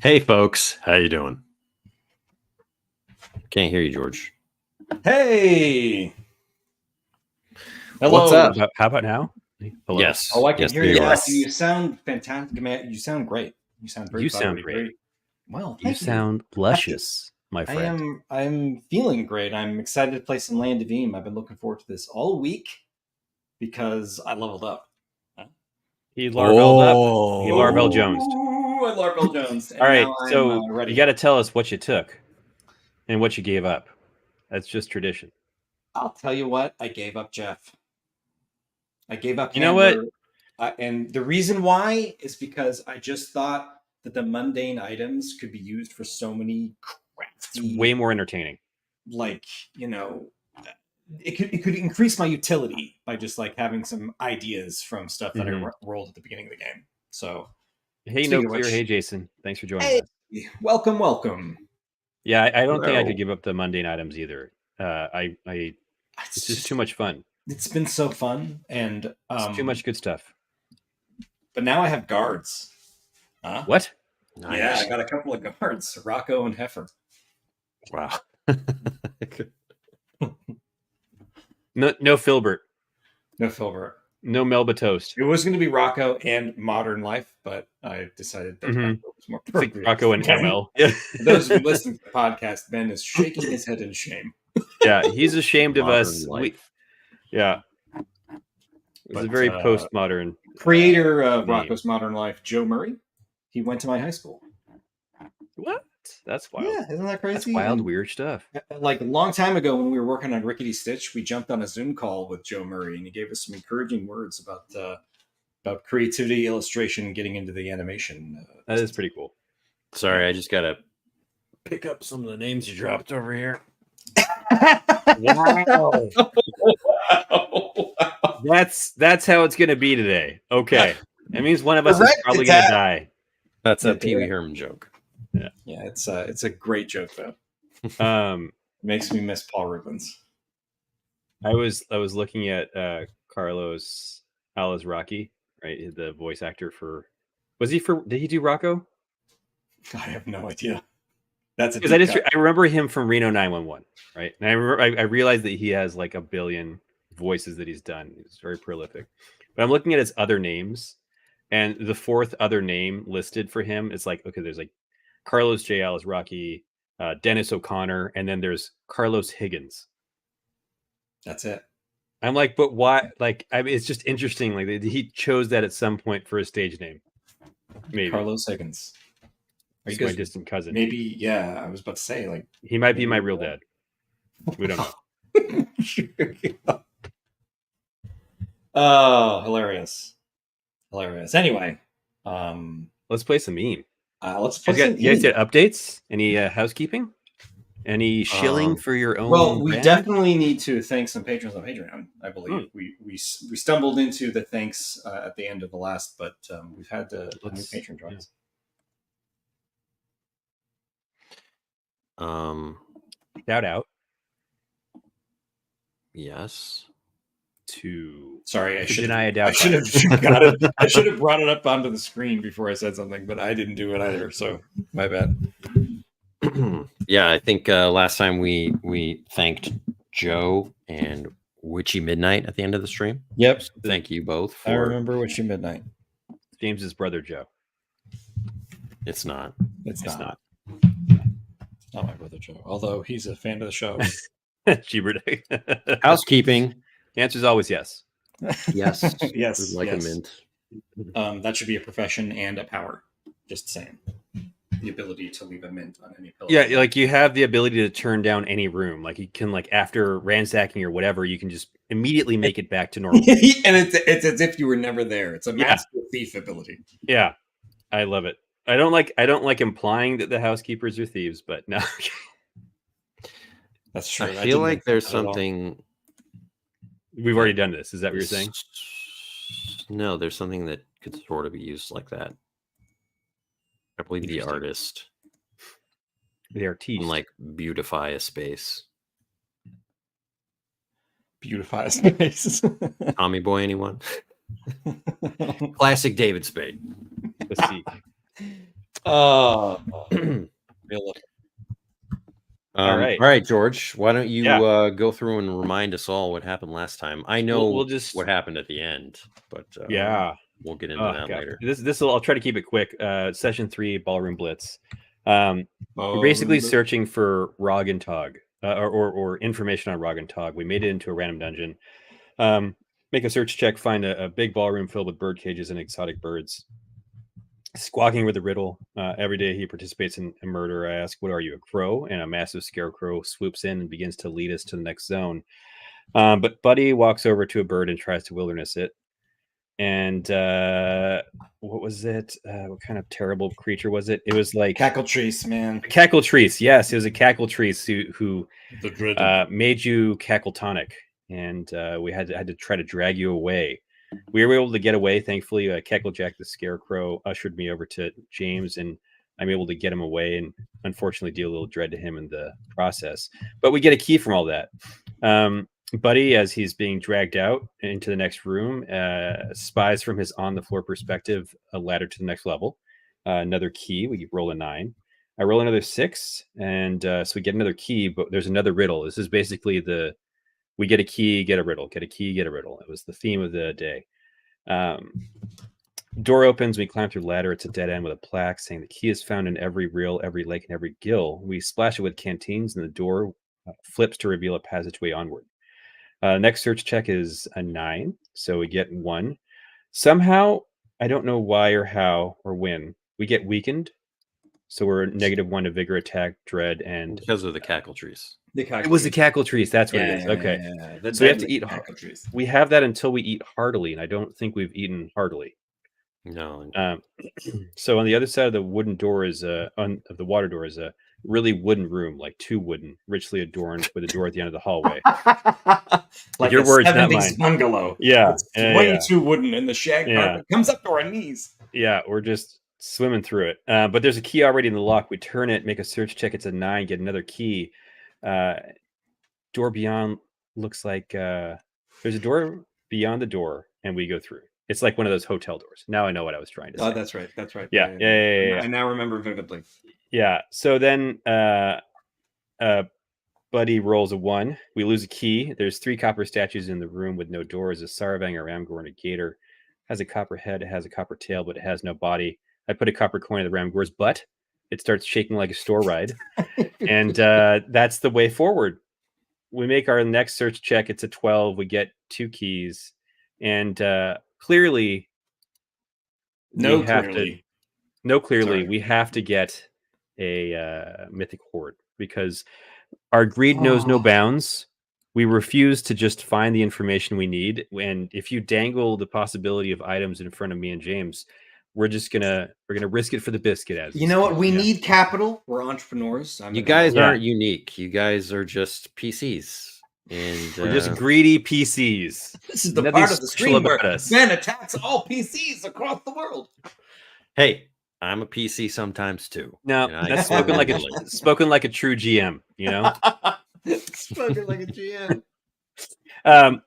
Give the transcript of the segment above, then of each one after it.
Hey, folks. How you doing? Can't hear you, George. Hey. Hello. What's up? How about now? Hello. Yes. Oh, I can yes, hear you. yes. You sound fantastic, man. You sound great. You sound very. You sound fiery, great. Well, You sound luscious, my friend. I'm feeling great. I'm excited to play some Land of Eem. I've been looking forward to this all week because I leveled up. He Larvel up. He Oh. Larvel Jones. Ooh, I Larvel Jones. All right, now so I'm, ready. you got to tell us what you took and what you gave up. That's just tradition. I'll tell you what. I gave up Jeff. I gave up. You know what? And the reason why is because I just thought that the mundane items could be used for so many crafty. It's way more entertaining. Like, it could increase my utility by just like having some ideas from stuff that I rolled at the beginning of the game. So, hey, no clear. Hey, Jason. Thanks for joining us. Welcome. Yeah, I don't think I could give up the mundane items either. It's just too much fun. It's been so fun, and it's too much good stuff. But now I have guards. Huh? What? Nice. Yeah, I got a couple of guards, Rocco and Heifer. Wow. No Filbert. No Filbert. No Melba Toast. It was going to be Rocco and Modern Life, but I decided that Rocco was more appropriate. Rocco and ML. Yeah. For those who listen to the podcast, Ben is shaking his head in shame. Yeah, he's ashamed of us. Yeah. It's a very postmodern. Creator of Rocco's Modern Life, Joe Murray, he went to my high school. What? That's wild. Yeah, isn't that crazy? That's wild, weird stuff. Like a long time ago when we were working on Rickety Stitch, we jumped on a Zoom call with Joe Murray, and he gave us some encouraging words about creativity, illustration, getting into the animation. That is pretty cool. Sorry, I just got to pick up some of the names you dropped over here. Wow. That's how it's going to be today. Okay. That means one of us is probably going to die. That's a Pee Wee Herman joke. Yeah, it's a great joke though. Makes me miss Paul Rubens. I was looking at Carlos Alazraqui, right? The voice actor did he do Rocco? I have no idea. That's because I remember him from Reno 911, right? And I realized that he has like a billion voices that he's done. He's very prolific. But I'm looking at his other names, and the fourth other name listed for him is like, okay, there's like Carlos J. Alazraqui, Dennis O'Connor, and then there's Carlos Higgins. That's it. I'm like, but why? Like, I mean, it's just interesting. Like, he chose that at some point for a stage name. Maybe Carlos Higgins. He's my distant cousin. Maybe, yeah. I was about to say, like, he might be my real dad. We don't know. Oh, hilarious! Anyway, let's play some meme. Let's play some. You guys get updates? Any housekeeping? Any shilling for your own? Well, we definitely need to thank some patrons on Patreon. I believe we stumbled into the thanks at the end of the last, but we've had a new patron join us. Shout out. Yes. Sorry, I should have got it. I should have brought it up onto the screen before I said something, but I didn't do it either. So my bad. Yeah, I think last time we thanked Joe and Witchy Midnight at the end of the stream. Yep. So thank you both. I remember Witchy Midnight. James's brother Joe. It's not. It's not. Not my brother Joe, although he's a fan of the show. Housekeeping. The answer is always yes. Yes. Yes. Like a mint. That should be a profession and a power. Just saying. The ability to leave a mint on any pillow. Yeah, like you have the ability to turn down any room. Like you can, like after ransacking or whatever, you can just immediately make it back to normal. And it's as if you were never there. It's a master thief ability. Yeah, I love it. I don't like implying that the housekeepers are thieves, but no. That's true. I feel like there's something. We've already done this. Is that what you're saying? No, there's something that could sort of be used like that. I believe the artist. The artiste. Like beautify a space. Beautify a space. Tommy Boy, anyone? Classic David Spade. Oh, All right. All right, George. Why don't you Yeah. go through and remind us all what happened last time? I know We'll just what happened at the end, but yeah. we'll get into that later. I'll try to keep it quick. Session 3, Ballroom Blitz. We're basically searching for Rog and Tog, or information on Rog and Tog. We made it into a random dungeon. Make a search check, find a big ballroom filled with bird cages and exotic birds. Squawking with a riddle. Every day he participates in a murder. I ask, "What are you, a crow?" And a massive scarecrow swoops in and begins to lead us to the next zone. But Buddy walks over to a bird and tries to wilderness it. And what was it? What kind of terrible creature was it? It was like Cackletrice, man. Cackletrice. Yes, it was a Cackletrice who The dreaded. made you cackletonic, and we had to try to drag you away. We were able to get away, thankfully. Cacklejack the Scarecrow ushered me over to James, and I'm able to get him away, and unfortunately deal a little dread to him in the process. But we get a key from all that. Buddy, as he's being dragged out into the next room, spies from his on-the-floor perspective a ladder to the next level. Another key. We roll a 9. I roll another 6, and so we get another key, but there's another riddle. This is basically we get a key, get a riddle, get a key, get a riddle. It was the theme of the day. Door opens, we climb through the ladder. It's a dead end with a plaque saying the key is found in every reel, every lake, and every gill. We splash it with canteens, and the door flips to reveal a passageway onward. Next search check is a 9, so we get 1. Somehow, I don't know why or how or when, we get weakened. So we're -1 to vigor, attack, dread, and Because of the Cackletrice. it was the Cackletrice. That's what it is. Okay. So we have to eat. We have that until we eat heartily, and I don't think we've eaten heartily. No. So on the other side of the wooden door of the water door is a really wooden room, like 2 wooden, richly adorned, with a door at the end of the hallway. Like your a words, not 70s mine. bungalow. Yeah, It's way too wooden, and the shag carpet comes up to our knees. Yeah, we're just swimming through it. But there's a key already in the lock. We turn it, make a search check. It's a 9. Get another key. Door beyond looks like there's a door beyond the door, and we go through. It's like one of those hotel doors. Now I know what I was trying to say. Oh, that's right. That's right. Yeah. I now remember vividly. Yeah. So then Buddy rolls a 1. We lose a key. There's 3 copper statues in the room with no doors. A Saravang, a Ramgor, and a gator. Has a copper head. It has a copper tail, but it has no body. I put a copper coin in the Ramgor's butt. It starts shaking like a store ride. And that's the way forward. We make our next search check. It's a 12. We get 2 keys. And clearly, we have to get a mythic hoard, because our greed knows no bounds. We refuse to just find the information we need. And if you dangle the possibility of items in front of me and James, we're gonna risk it for the biscuit. As you know what, we need capital. We're entrepreneurs. You guys aren't unique. You guys are just PCs. And we're just greedy PCs. This is the part of the stream where Ben attacks all PCs across the world. Hey, I'm a PC sometimes too. No, that's spoken like a true GM. You know, spoken like a GM.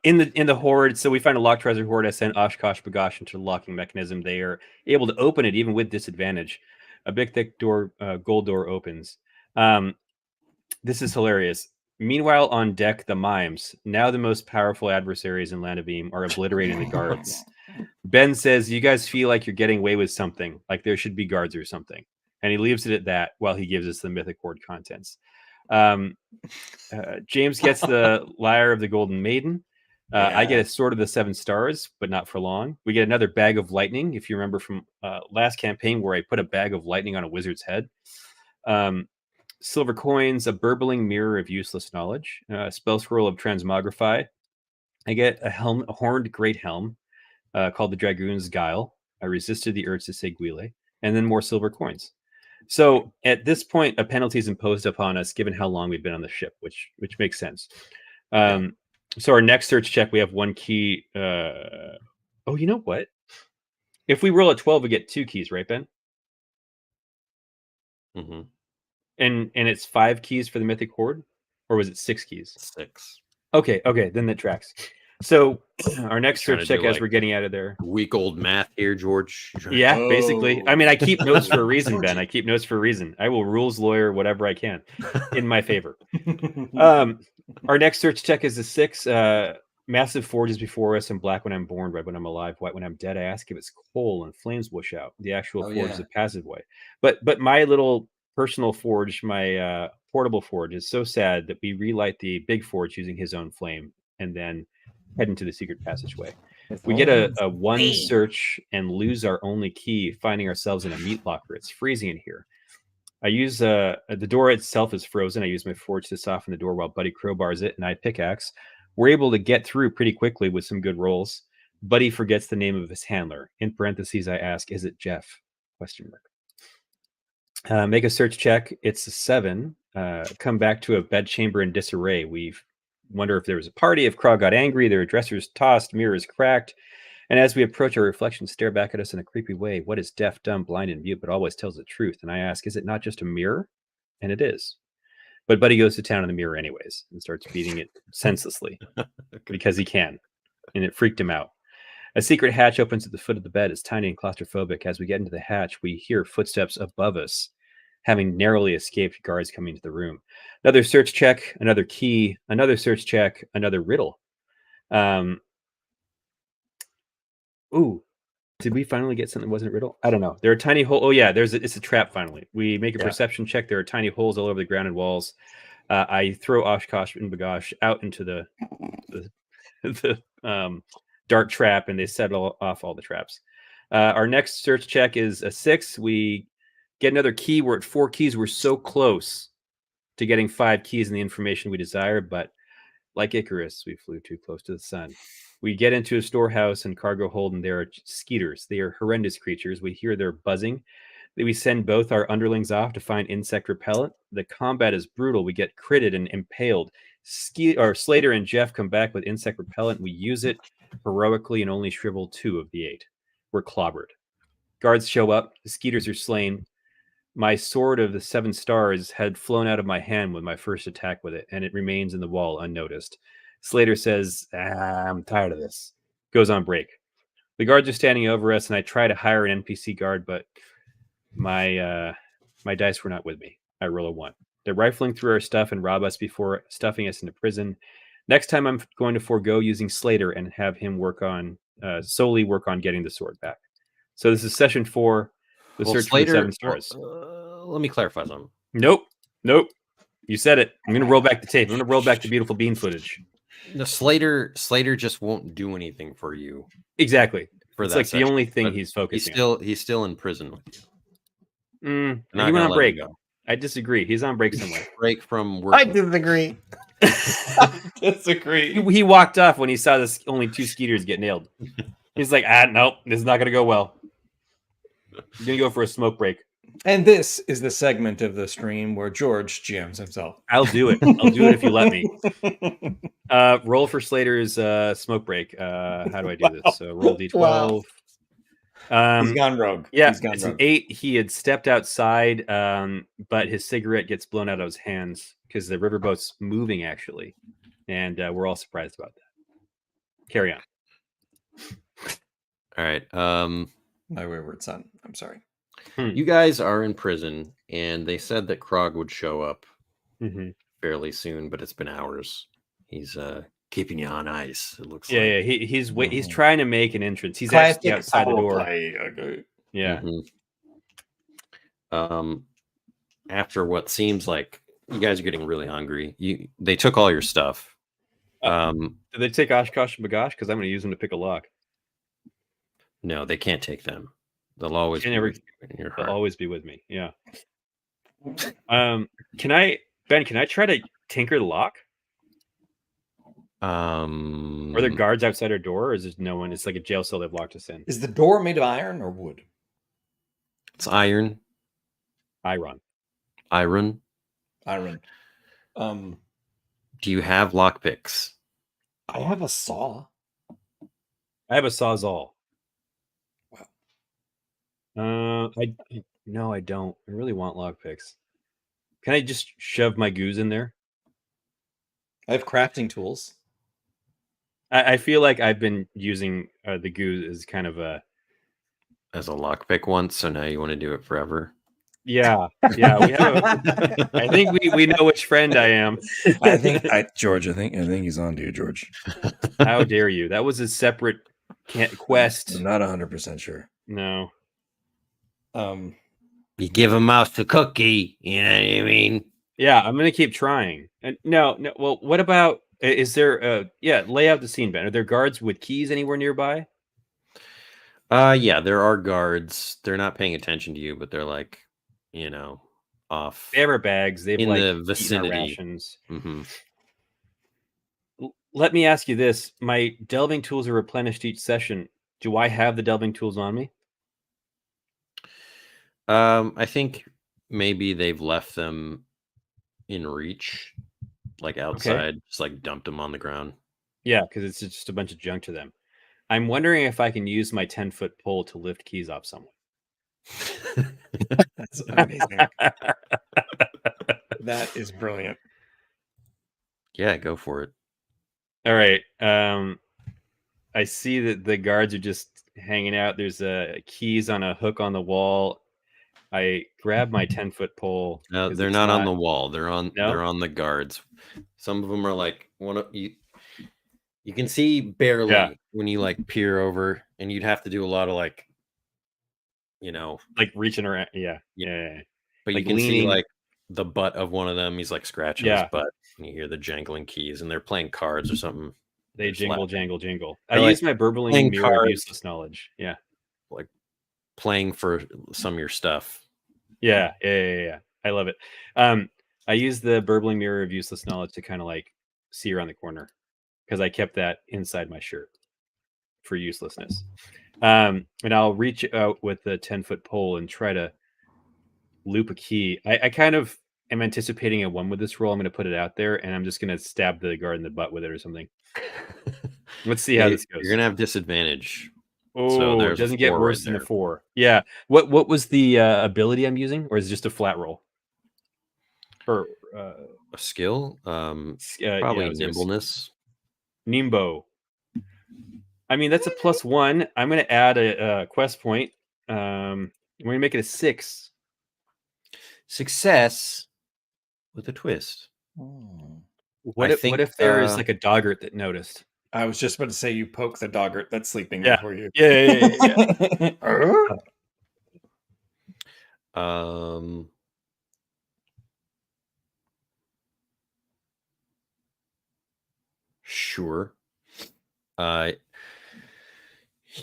In the horde, so we find a locked treasure hoard. I sent Oshkosh Bagosh into the locking mechanism. They are able to open it even with disadvantage. A big thick door, gold door opens. This is hilarious. Meanwhile, on deck, the mimes, now the most powerful adversaries in Land of Eem, are obliterating the guards. Ben says, "You guys feel like you're getting away with something, like there should be guards or something." And he leaves it at that while he gives us the mythic hoard contents. James gets the Lyre of the Golden Maiden. I get a Sword of the 7 Stars, but not for long. We get another bag of lightning, if you remember from last campaign where I put a bag of lightning on a wizard's head. Silver coins, a burbling mirror of useless knowledge, a spell scroll of transmogrify. I get a horned great helm called the Dragoon's Guile. I resisted the urge to say Guile, and then more silver coins. So at this point, a penalty is imposed upon us given how long we've been on the ship, which makes sense. So our next search check, we have 1 key. Oh, you know what? If we roll a 12, we get 2 keys, right, Ben? Mm-hmm. And it's 5 keys for the mythic hoard, or was it 6 keys? 6. Okay, then that tracks. So our next Trying search to check do, as like, we're getting out of there. Week old math here, George. Yeah, basically. I mean, I keep notes for a Oh, reason, Ben. Georgie. I keep notes for a reason. I will rules lawyer whatever I can in my favor. Our next search check is a 6. Massive forges before us, and black when I'm born, red when I'm alive, white when I'm dead. I ask if it's coal, and flames whoosh out. The actual Oh, forge is yeah. a passive way. But my little personal forge, my portable forge, is so sad that we relight the big forge using his own flame, and then head into the secret passageway. We get a 1 search and lose our only key, finding ourselves in a meat locker. It's freezing in here. I use the door itself is frozen. I use my forge to soften the door while Buddy crowbars it, and I pickaxe. We're able to get through pretty quickly with some good rolls. Buddy forgets the name of his handler. In parentheses, I ask, "Is it Jeff?" Question mark. Make a search check. It's a 7. Come back to a bedchamber in disarray. We wonder if there was a party. If Krog got angry, their dressers tossed, mirrors cracked. And as we approach, our reflections stare back at us in a creepy way. What is deaf, dumb, blind, and mute, but always tells the truth? And I ask, is it not just a mirror? And it is. But Buddy goes to town in the mirror anyways and starts beating it senselessly because he can. And it freaked him out. A secret hatch opens at the foot of the bed. It's tiny and claustrophobic. As we get into the hatch, we hear footsteps above us, having narrowly escaped guards coming into the room. Another search check, another key, another search check, another riddle. Ooh, did we finally get something that wasn't a riddle? I don't know. There are tiny holes. Oh yeah, it's a trap. Finally, we make a perception check. There are tiny holes all over the ground and walls. I throw Oshkosh and Bagash out into the dark trap, and they set off all the traps. Our next search check is a 6. We get another key. We're at 4 keys. We're so close to getting 5 keys and the information we desire, but like Icarus, we flew too close to the sun. We get into a storehouse and cargo hold, and there are skeeters. They are horrendous creatures. We hear their buzzing. We send both our underlings off to find insect repellent. The combat is brutal. We get critted and impaled. Slater and Jeff come back with insect repellent. We use it heroically and only shrivel 2 of the 8. We're clobbered. Guards show up. The skeeters are slain. My sword of the 7 stars had flown out of my hand with my first attack with it, and it remains in the wall unnoticed. Slater says, I'm tired of this. Goes on break. The guards are standing over us, and I try to hire an NPC guard, but my dice were not with me. I roll a 1. They're rifling through our stuff and rob us before stuffing us into prison. Next time I'm going to forego using Slater and have him solely work on getting the sword back. So this is session 4. The search for the 7 stars. Let me clarify something. Nope. You said it. I'm going to roll back the tape. I'm going to roll back the beautiful bean footage. The Slater just won't do anything for you. Exactly. For it's that like session, the only thing he's focusing on. He's still in prison with you. He went on break. I disagree. He's on break somewhere. Break from work. I disagree. Disagree. He walked off when he saw this only 2 skeeters get nailed. He's like, nope, this is not going to go well. I'm going to go for a smoke break. And this is the segment of the stream where George GMs himself. I'll do it. I'll do it if you let me. Roll for Slater's smoke break. How do I do this? So roll D12. Wow. He's gone rogue. Yeah, it's an 8. He had stepped outside, but his cigarette gets blown out of his hands because the riverboat's moving, actually. And we're all surprised about that. Carry on. All right. My wayward son. I'm sorry. You guys are in prison, and they said that Krog would show up fairly soon, but it's been hours. He's keeping you on ice. It looks like. Yeah. He's trying to make an entrance. He's actually outside the door. Okay. Yeah. After what seems like you guys are getting really hungry. They took all your stuff. Did they take Oshkosh and Bagash? Because I'm going to use them to pick a lock. No, they can't take them. They'll always be with you in your heart. They'll always be with me. Yeah. Can I try to tinker the lock? Are there guards outside our door, or is there no one? It's like a jail cell they've locked us in. Is the door made of iron or wood? It's iron. Iron. Do you have lockpicks? I have a saw. I have a sawzall. Wow. No, I don't. I really want lockpicks. Can I just shove my goose in there? I have crafting tools. I feel like I've been using the goo as kind of a lockpick once, so now you want to do it forever. Yeah. We have. I think we know which friend I am. George. I think he's on to you, George. How dare you? That was a separate quest. I'm not 100% sure. No. You give a mouse a cookie. You know what I mean? Yeah, I'm gonna keep trying. No. Well, what about? Is there? Lay out the scene, Ben. Are there guards with keys anywhere nearby? Yeah, there are guards. They're not paying attention to you, but they're like, off. They have our bags. They've in like the vicinity. rations. Mm-hmm. Let me ask you this: my delving tools are replenished each session. Do I have the delving tools on me? I think maybe they've left them in reach, like outside, just like dumped them on the ground. Yeah, because it's just a bunch of junk to them. I'm wondering if I can use my 10-foot pole to lift keys off someone. That's amazing. That is brilliant. Yeah, go for it. All right. I see that the guards are just hanging out. There's keys on a hook on the wall. I grab my 10-foot pole. No, they're not on the wall. They're on the guards. Some of them are like one of you. You can see barely when you like peer over, and you'd have to do a lot of like reaching around. Yeah. But like you can see like the butt of one of them. He's like scratching his butt, and you hear the jangling keys, and they're playing cards or something. They jingle, jangle, jingle. I use my burbling mirror of useless knowledge. Yeah. Like playing for some of your stuff. Yeah. I love it. I use the burbling mirror of useless knowledge to kind of like see around the corner because I kept that inside my shirt for uselessness. And I'll reach out with the 10-foot pole and try to loop a key. I kind of am anticipating a 1 with this roll. I'm going to put it out there, and I'm just going to stab the guard in the butt with it or something. Let's see how this goes. You're going to have disadvantage. Oh, so it doesn't get worse than a 4. Yeah. What was the ability I'm using, or is it just a flat roll? Or a skill? Probably nimbleness. Nimbo. I mean, that's a +1. I'm going to add a quest point. We're going to make it a 6. Success with a twist. What if there is like a doggart that noticed? I was just about to say you poke the doggart that's sleeping before you. Yeah. Sure. You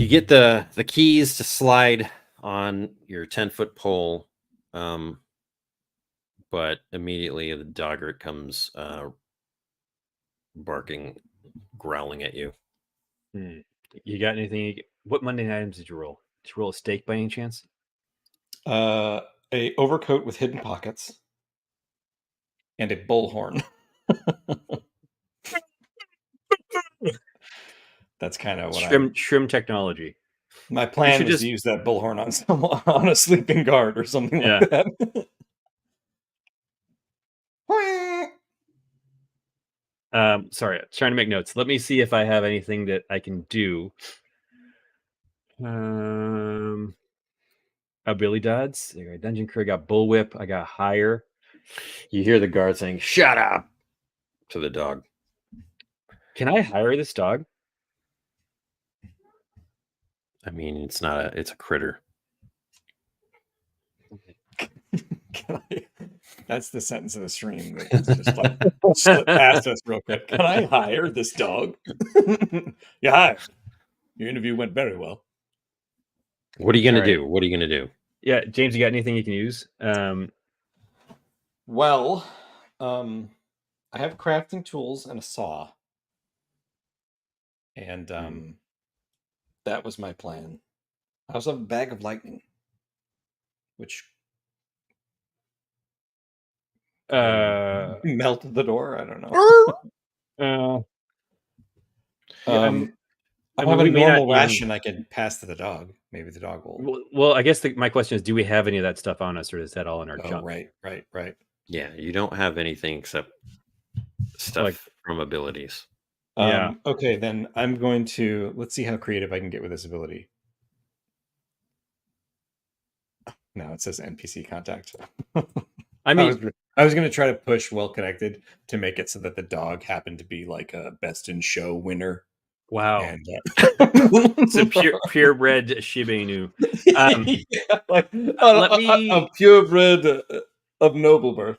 get the keys to slide on your 10-foot pole, but immediately the doggart comes barking, growling at you. You got anything? What mundane items did you roll? Did you roll a steak by any chance? A overcoat with hidden pockets and a bullhorn. That's kind of what shrimp technology. My plan was to use that bullhorn on a sleeping guard or something like that. Sorry, trying to make notes. Let me see if I have anything that I can do. Billy Dodds. I got Dungeon Crew. I got Bullwhip. I got Hire. You hear the guard saying, "Shut up!" to the dog. Can I hire this dog? I mean, it's a critter. That's the sentence of the stream. It's just like slip past us real quick. Can I hire this dog? You hired. Your interview went very well. What are you gonna do? What are you gonna do? Yeah, James, you got anything you can use? Well, I have crafting tools and a saw, and that was my plan. I also have a bag of lightning, which melted the door. I don't know. I have a normal ration I can pass to the dog. Maybe the dog will. Well, I guess my question is, do we have any of that stuff on us, or is that all in our junk? Right. Yeah, you don't have anything except stuff from abilities. Yeah. Okay, then I'm going to let's see how creative I can get with this ability. No, it says NPC contact. I mean, I was going to try to push well connected to make it so that the dog happened to be like a best in show winner. wow. And It's a purebred Shiba Inu. yeah, like Let me a purebred of noble birth.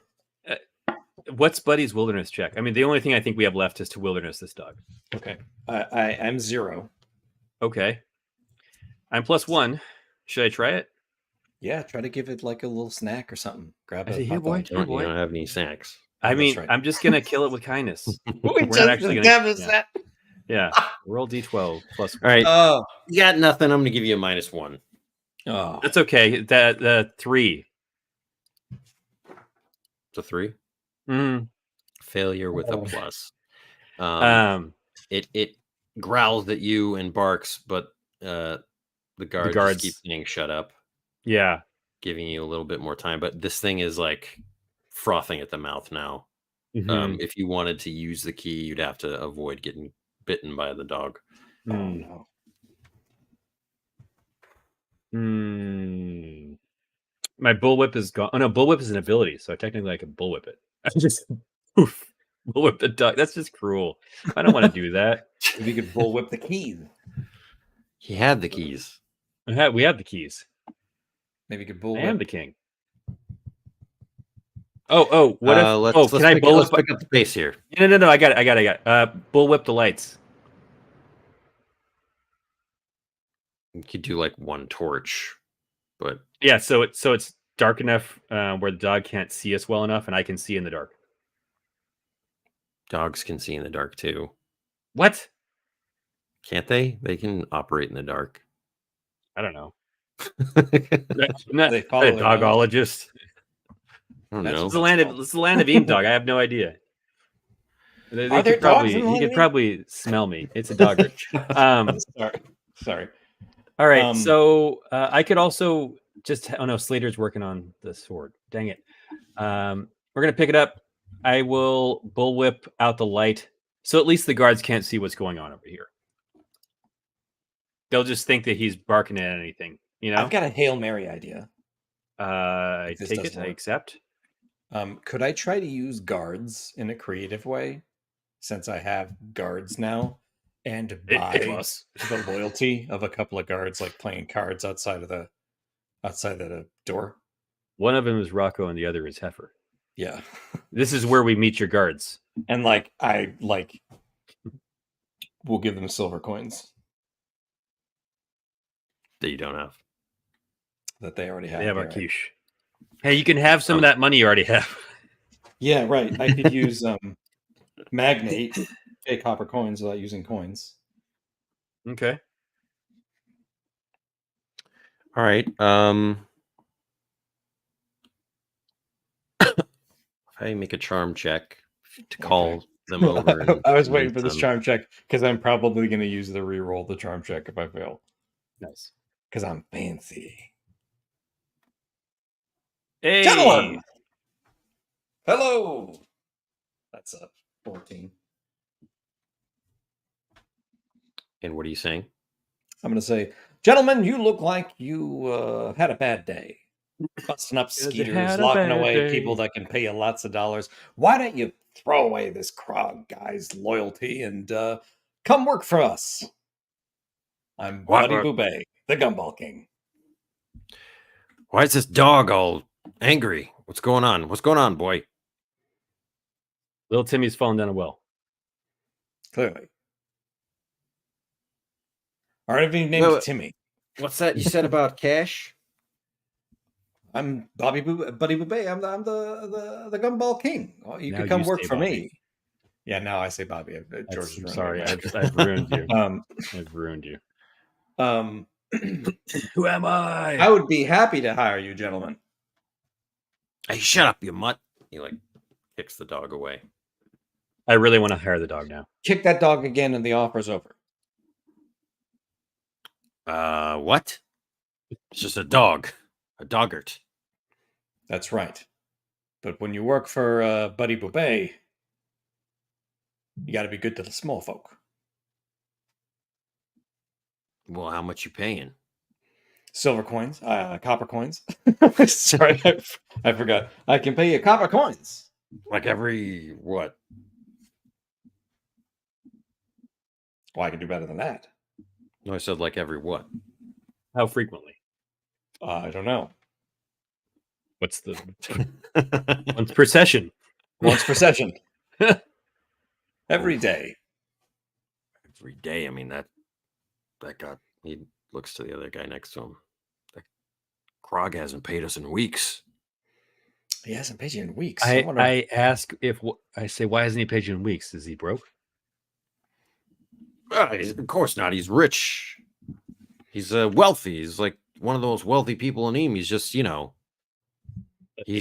What's Buddy's wilderness check? I mean, the only thing I think we have left is to wilderness this dog. Okay, I'm 0. Okay, I'm +1. Should I try it? Yeah, try to give it like a little snack or something. Grab I a say, here, boy. You don't have any snacks. I That's mean, right. I'm just gonna kill it with kindness. We're not actually gonna. Yeah. Roll d12 plus. All right. Oh, You got nothing. I'm going to give you a -1. oh, That's okay. The 3. It's a 3. Mm. Failure with a plus. It growls at you and barks, but the guards just keep saying shut up. Yeah. Giving you a little bit more time, but this thing is like frothing at the mouth now. If you wanted to use the key, you'd have to avoid getting bitten by the dog. oh no. My bullwhip is gone. Oh no, bullwhip is an ability, so technically I could bullwhip it. I just poof, bullwhip the dog. That's just cruel. I don't want to do that. If you could bullwhip the keys. He had the keys. We have the keys. Maybe you could I bullwhip. am the king. Oh, what if? Let's can I bullwhip? Let's pick up the pace here. No. I got it. Bullwhip the lights. You could do like one torch, but yeah. So it's dark enough where the dog can't see us well enough, and I can see in the dark. Dogs can see in the dark too. What? Can't they? They can operate in the dark. I don't know. Not a dogologist. I don't know. It's the land of Eem, dog. I have no idea. Are there dogs in the he could probably smell me. It's a dogger. Sorry. All right. So I could also just. Oh no, Slater's working on the sword. Dang it. We're gonna pick it up. I will bullwhip out the light, so at least the guards can't see what's going on over here. They'll just think that he's barking at anything. You know. I've got a Hail Mary idea. I take it. I accept. Could I try to use guards in a creative way, since I have guards now, and buy the loyalty of a couple of guards, like playing cards outside of the door? One of them is Rocco, and the other is Heifer. Yeah, this is where we meet your guards, and we'll give them silver coins that you don't have, that they already have. They have our quiche. Hey, you can have some of that money you already have. Yeah, right. I could use magnate, fake copper coins without using coins. Okay. All right. I make a charm check to call them over. I was waiting for this charm check because I'm probably going to use the reroll the charm check if I fail. Nice. Because I'm fancy. Hey. Gentlemen! Hello! That's a 14. And what are you saying? I'm going to say, gentlemen, you look like you had a bad day. Busting up skeeters, locking away people that can pay you lots of dollars. Why don't you throw away this Krog guy's loyalty and come work for us? I'm Buddy Boubet, the Gumball King. Why is this dog all angry? What's going on? What's going on, boy? Little Timmy's fallen down a well. Clearly. Already named Timmy. What's that you said about cash? I'm Buddy Boubet. I'm the Gumball King. Oh, you could come work for me. Yeah, now I say Bobby. George, I'm sorry, I've ruined you. I've ruined you. Who am I? I would be happy to hire you, gentlemen. Hey, shut up, you mutt! He kicks the dog away. I really want to hire the dog now. Kick that dog again, and the offer's over. What? It's just a dog. A doggart. That's right. But when you work for Buddy Boubet, You got to be good to the small folk. Well, how much you paying? Silver coins, copper coins. Sorry, I forgot. I can pay you copper coins. Like every what? Well, I can do better than that. No, I said like every what? How frequently? I don't know. What's the once per session? Once per session. Every day. Every day. I mean that got. He looks to the other guy next to him. Krog hasn't paid us in weeks. He hasn't paid you in weeks. I ask I say, why hasn't he paid you in weeks? Is he broke? Of course not. He's rich. He's wealthy. He's like one of those wealthy people in Eem. He's just, he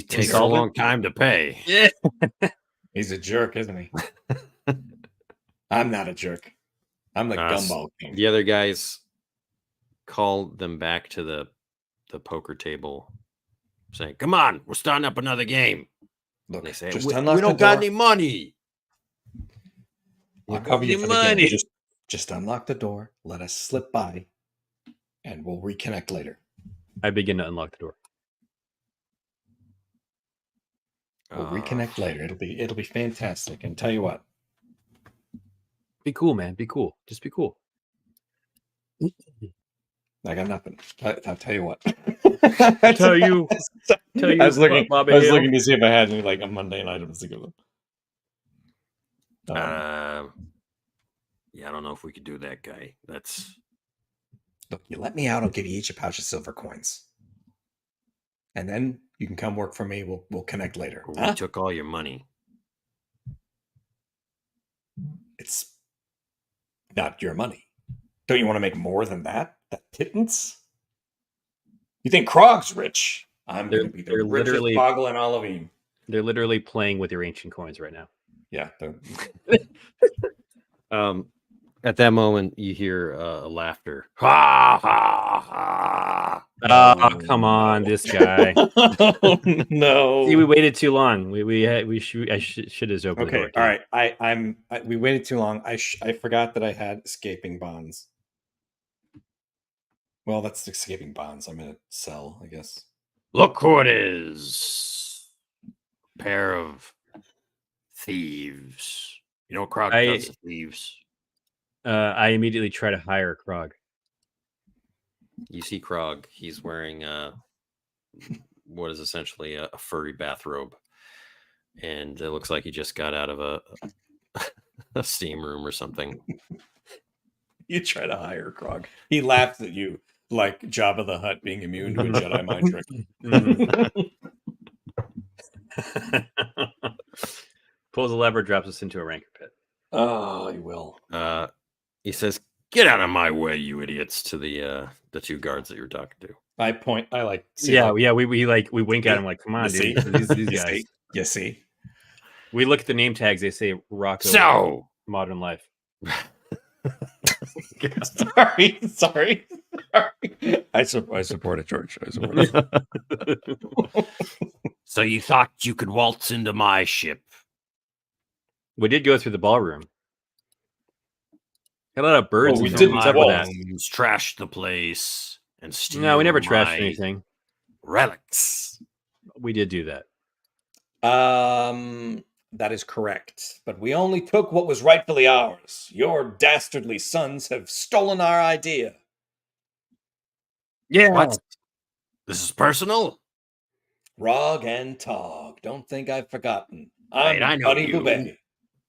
takes a long time to pay. Yeah. He's a jerk, isn't he? I'm not a jerk. I'm the gumball king. The other guys call them back to the poker table, saying, "Come on, we're starting up another game." Look, they say, just we unlock don't the got door. any money. I'll cover you for the game. Just unlock the door, let us slip by, and we'll reconnect later. I begin to unlock the door. We'll reconnect later. It'll be fantastic. And tell you what. Be cool, man. Be cool. Just be cool. I got nothing. I'll tell you what. tell you. I was looking to see if I had any like mundane items to give them. Yeah, I don't know if we could do that, guy. Look, you let me out, I'll give you each a pouch of silver coins. And then you can come work for me. We'll connect later. We took all your money. It's not your money. Don't you want to make more than that? That pittance? You think Krog's rich? I'm going to be the richest boggle in all of Eem. They're literally playing with your ancient coins right now. Yeah. At that moment, you hear laughter. Ha ha ha! Oh, come on, this guy. Oh, no. See, we waited too long. I should have opened the door. All right. We waited too long. I forgot that I had escaping bonds. Well, that's escaping bonds. I'm in a cell, I guess. Look who it is. A pair of thieves. You know, Krog does to thieves. I immediately try to hire Krog. You see Krog. He's wearing what is essentially a furry bathrobe. And it looks like he just got out of a steam room or something. You try to hire Krog. He laughs at you like Jabba the Hutt being immune to a Jedi mind trick. Pulls a lever, drops us into a rancor pit. Oh, he will. He says, "Get out of my way, you idiots!" to the two guards that you're talking to. I point. I like. We wink at him like, "Come on, dude, these guys." You see. We look at the name tags. They say Rocco. So Modern Life. Sorry. I support it, George. I support it. So you thought you could waltz into my ship? We did go through the ballroom. Got a lot of birds. We didn't. Trash the place and steal. No, we never trashed anything. Relics. We did do that. That is correct. But we only took what was rightfully ours. Your dastardly sons have stolen our idea. Yeah. What? This is personal? Rog and Tog. Don't think I've forgotten. I know Buddy you. Boubet.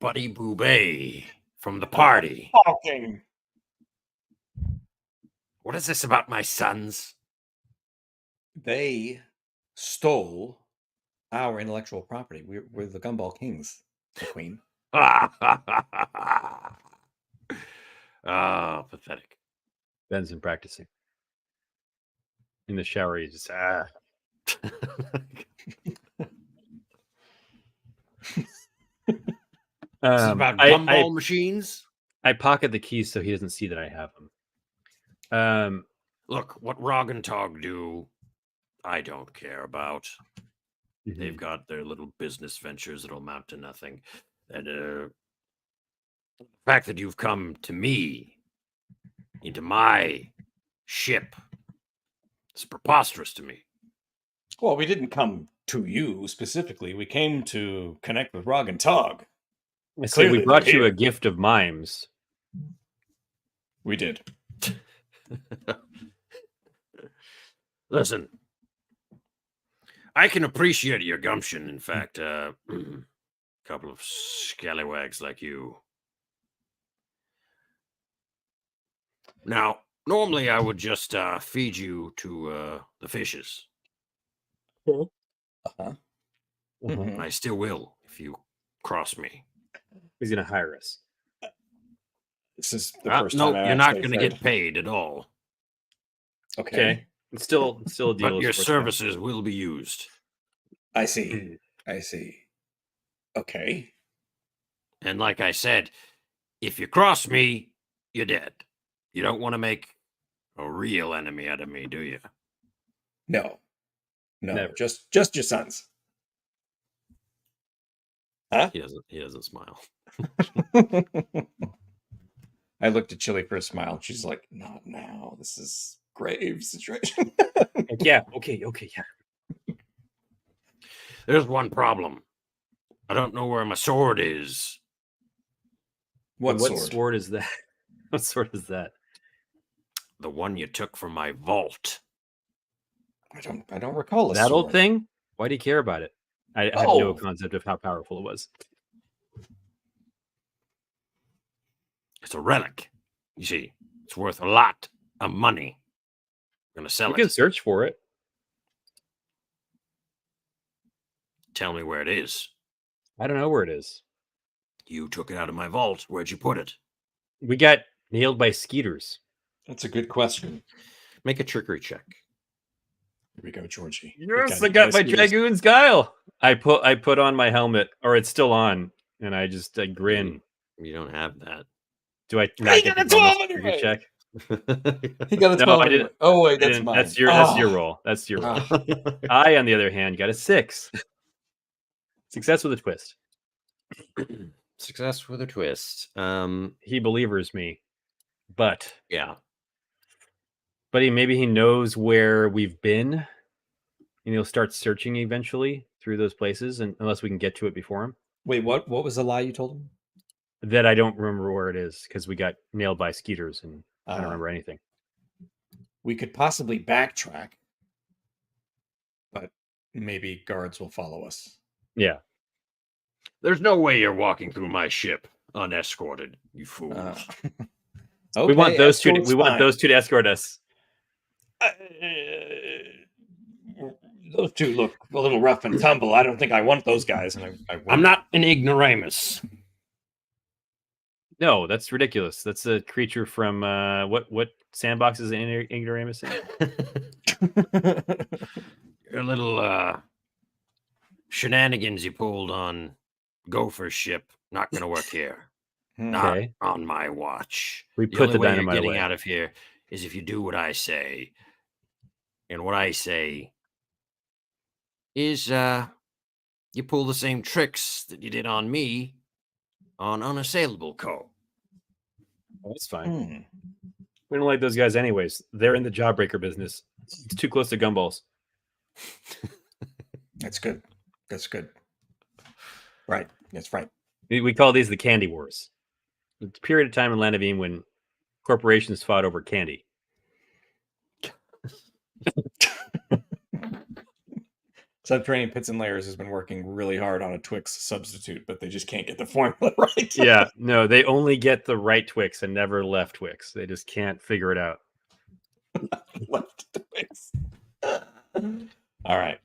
Buddy Boubet from the party. Talking. What is this about my sons? They stole our intellectual property. We're the Gumball Kings, the Queen. Oh, pathetic. Ben's been practicing. In the shower, he's just This is about gumball machines. I pocket the keys so he doesn't see that I have them. Look, what Rog and Tog do, I don't care about. They've got their little business ventures that'll amount to nothing. And The fact that you've come to me, into my ship, is preposterous to me. Well, we didn't come to you specifically. We came to connect with Rog and Tog. So we Clearly brought they're you a here. gift of mimes. We did. Listen, I can appreciate your gumption. In fact, a couple of scallywags like you. Now, normally I would just feed you to the fishes. Uh-huh. Mhm. I still will if you cross me. He's going to hire us. This is the first time No, I've you're not actually going to heard. get paid at all. Okay. It's still a deal. But your as far as services will be used. I see. I see. Okay. And like I said, if you cross me, you're dead. You don't want to make a real enemy out of me, do you? No. No. Never. Just your sons. Huh? He doesn't smile. I looked at Chili for a smile. And she's like, "Not now. This is grave situation." Like, yeah. Okay. Yeah. There's one problem. I don't know where my sword is. What What sword? sword is that? What sword is that? The one you took from my vault. I don't recall a That old sword. thing? Why do you care about it? I have no concept of how powerful it was. It's a relic. You see, it's worth a lot of money. I'm gonna sell We can it. search for it. Tell me where it is. I don't know where it is. You took it out of my vault. Where'd you put it? We got nailed by skeeters. That's a good question. Make a trickery check. Here we go, Georgie. Yes, I got my dragoon's guile. I put on my helmet, or it's still on, and I grin. You don't have that. Do I not get got a the bonus 12 trigger anyway. check? He got a 12. No, I didn't. Oh wait, I that's didn't. mine. That's your roll. That's your roll. Ah. I, on the other hand, got a 6. Success with a twist. Success with a twist. He believers me, but Yeah. maybe he knows where we've been, and he'll start searching eventually through those places, and unless we can get to it before him. Wait, what was the lie you told him? That I don't remember where it is because we got nailed by skeeters, and I don't remember anything. We could possibly backtrack, but maybe guards will follow us. Yeah. There's no way you're walking through my ship unescorted, you fools. Okay, We want those two. escort's We want fine. those two to escort us. Those two look a little rough and tumble. I don't think I want those guys. And I'm not an ignoramus. No, that's ridiculous. That's a creature from what sandbox is Ignoramus in? Your little shenanigans you pulled on Gopher's ship not going to work here. Not Okay. on my watch. We The put only the way you're dynamite getting away. out of here is if you do what I say. And what I say is you pull the same tricks that you did on me on Unassailable Co. Oh, that's fine. We don't like those guys anyways. They're in the jawbreaker business. It's too close to gumballs. That's good. That's good. Right. That's right. We call these the candy wars. It's a period of time in Land of Eem when corporations fought over candy. Subterranean Pits and Layers has been working really hard on a Twix substitute, but they just can't get the formula right. Yeah, no, they only get the right Twix and never left Twix. They just can't figure it out. Left Twix. All right.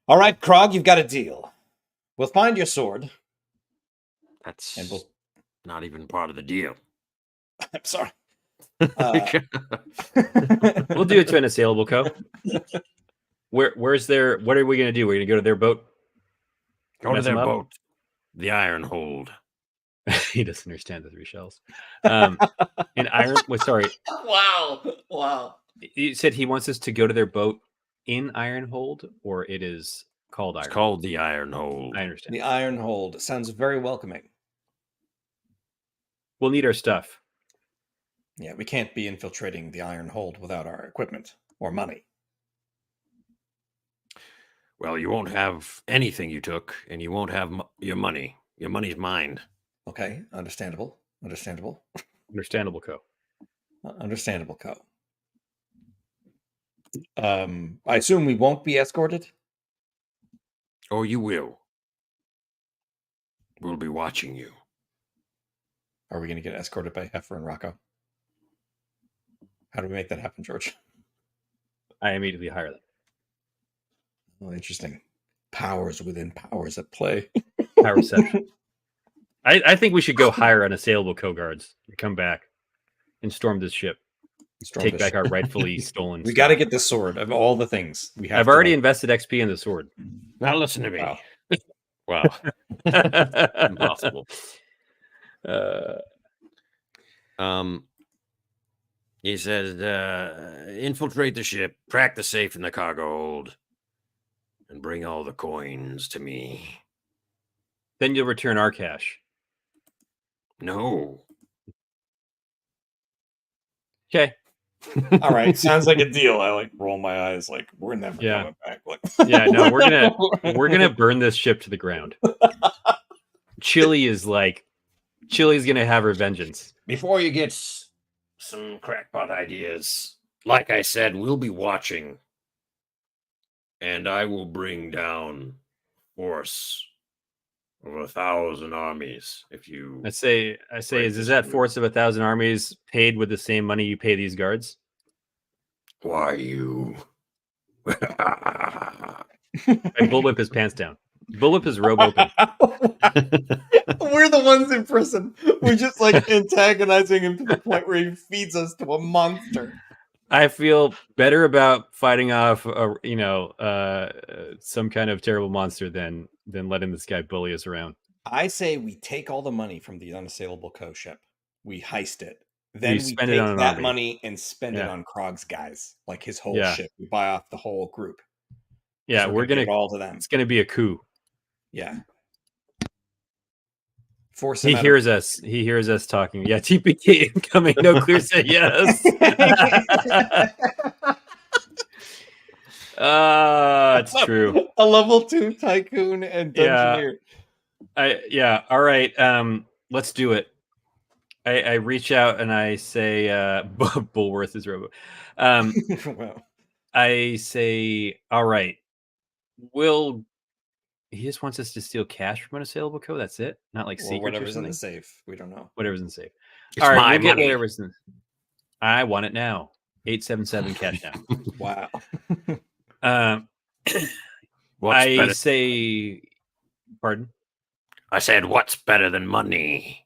All right, Krog, you've got a deal. We'll find your sword. That's And we'll... not even part of the deal. I'm sorry. We'll do it to Unassailable Co. Where's their? What are we going to do? We're going to go to their boat. Go to their boat, the Iron Hold. He doesn't understand the 3 shells. In Iron. Well, sorry. Wow. You said he wants us to go to their boat in Ironhold, or it is called Iron. It's called the Iron Hold. I understand. The Iron Hold sounds very welcoming. We'll need our stuff. Yeah, we can't be infiltrating the Iron Hold without our equipment or money. Well, you won't have anything you took, and you won't have your money. Your money's mine. Okay, understandable. Understandable. Understandable, Co. Understandable, Co. I assume we won't be escorted? Oh, you will. We'll be watching you. Are we going to get escorted by Heifer and Rocco? How do we make that happen, George? I immediately hire them. Oh, interesting. Powers within powers at play. Power reception. I think we should go hire unassailable co-guards and come back and storm this ship. Take back our rightfully stolen We stuff. got to get the sword of all the things. I've already invested XP in the sword. Now listen to me. Wow. Wow. Impossible. He said, infiltrate the ship, crack the safe in the cargo hold, and bring all the coins to me. Then you'll return our cash. No. Okay. All right, sounds like a deal. I like roll my eyes, like we're never coming back. Like, Yeah, no, we're gonna burn this ship to the ground. Chili's gonna have her vengeance. Before you get some crackpot ideas, like I said, we'll be watching, and I will bring down force of 1,000 armies. If you, I say, is that force of 1,000 armies paid with the same money you pay these guards? Why you? I bullwhip his pants down. Bullwhip his robe open. we're the ones in prison. We're just like antagonizing him to the point where he feeds us to a monster. I feel better about fighting off, some kind of terrible monster than letting this guy bully us around. I say we take all the money from the unassailable co-ship. We heist it. Then we spend take it on that army. money and spend it Yeah. on Krog's guys, like his whole Yeah. ship. We buy off the whole group. Yeah, So we're give gonna. it all to them. It's gonna be a coup. Yeah. Force He him out hears us. He hears us talking. Yeah, TPK incoming. No clear say yes. It's true. A level 2 tycoon and Dungeoneer. All right. Let's do it. I reach out and I say, Bullworth is robo. Wow. I say, all right. He just wants us to steal cash from unassailable co. That's it. Not like Or secrets or whatever's in something. the safe. We don't know. Whatever's in the safe. It's All right, my we'll get money. whatever's in. I want it now. 877 cash now. Wow. What's say, pardon? I said, what's better than money?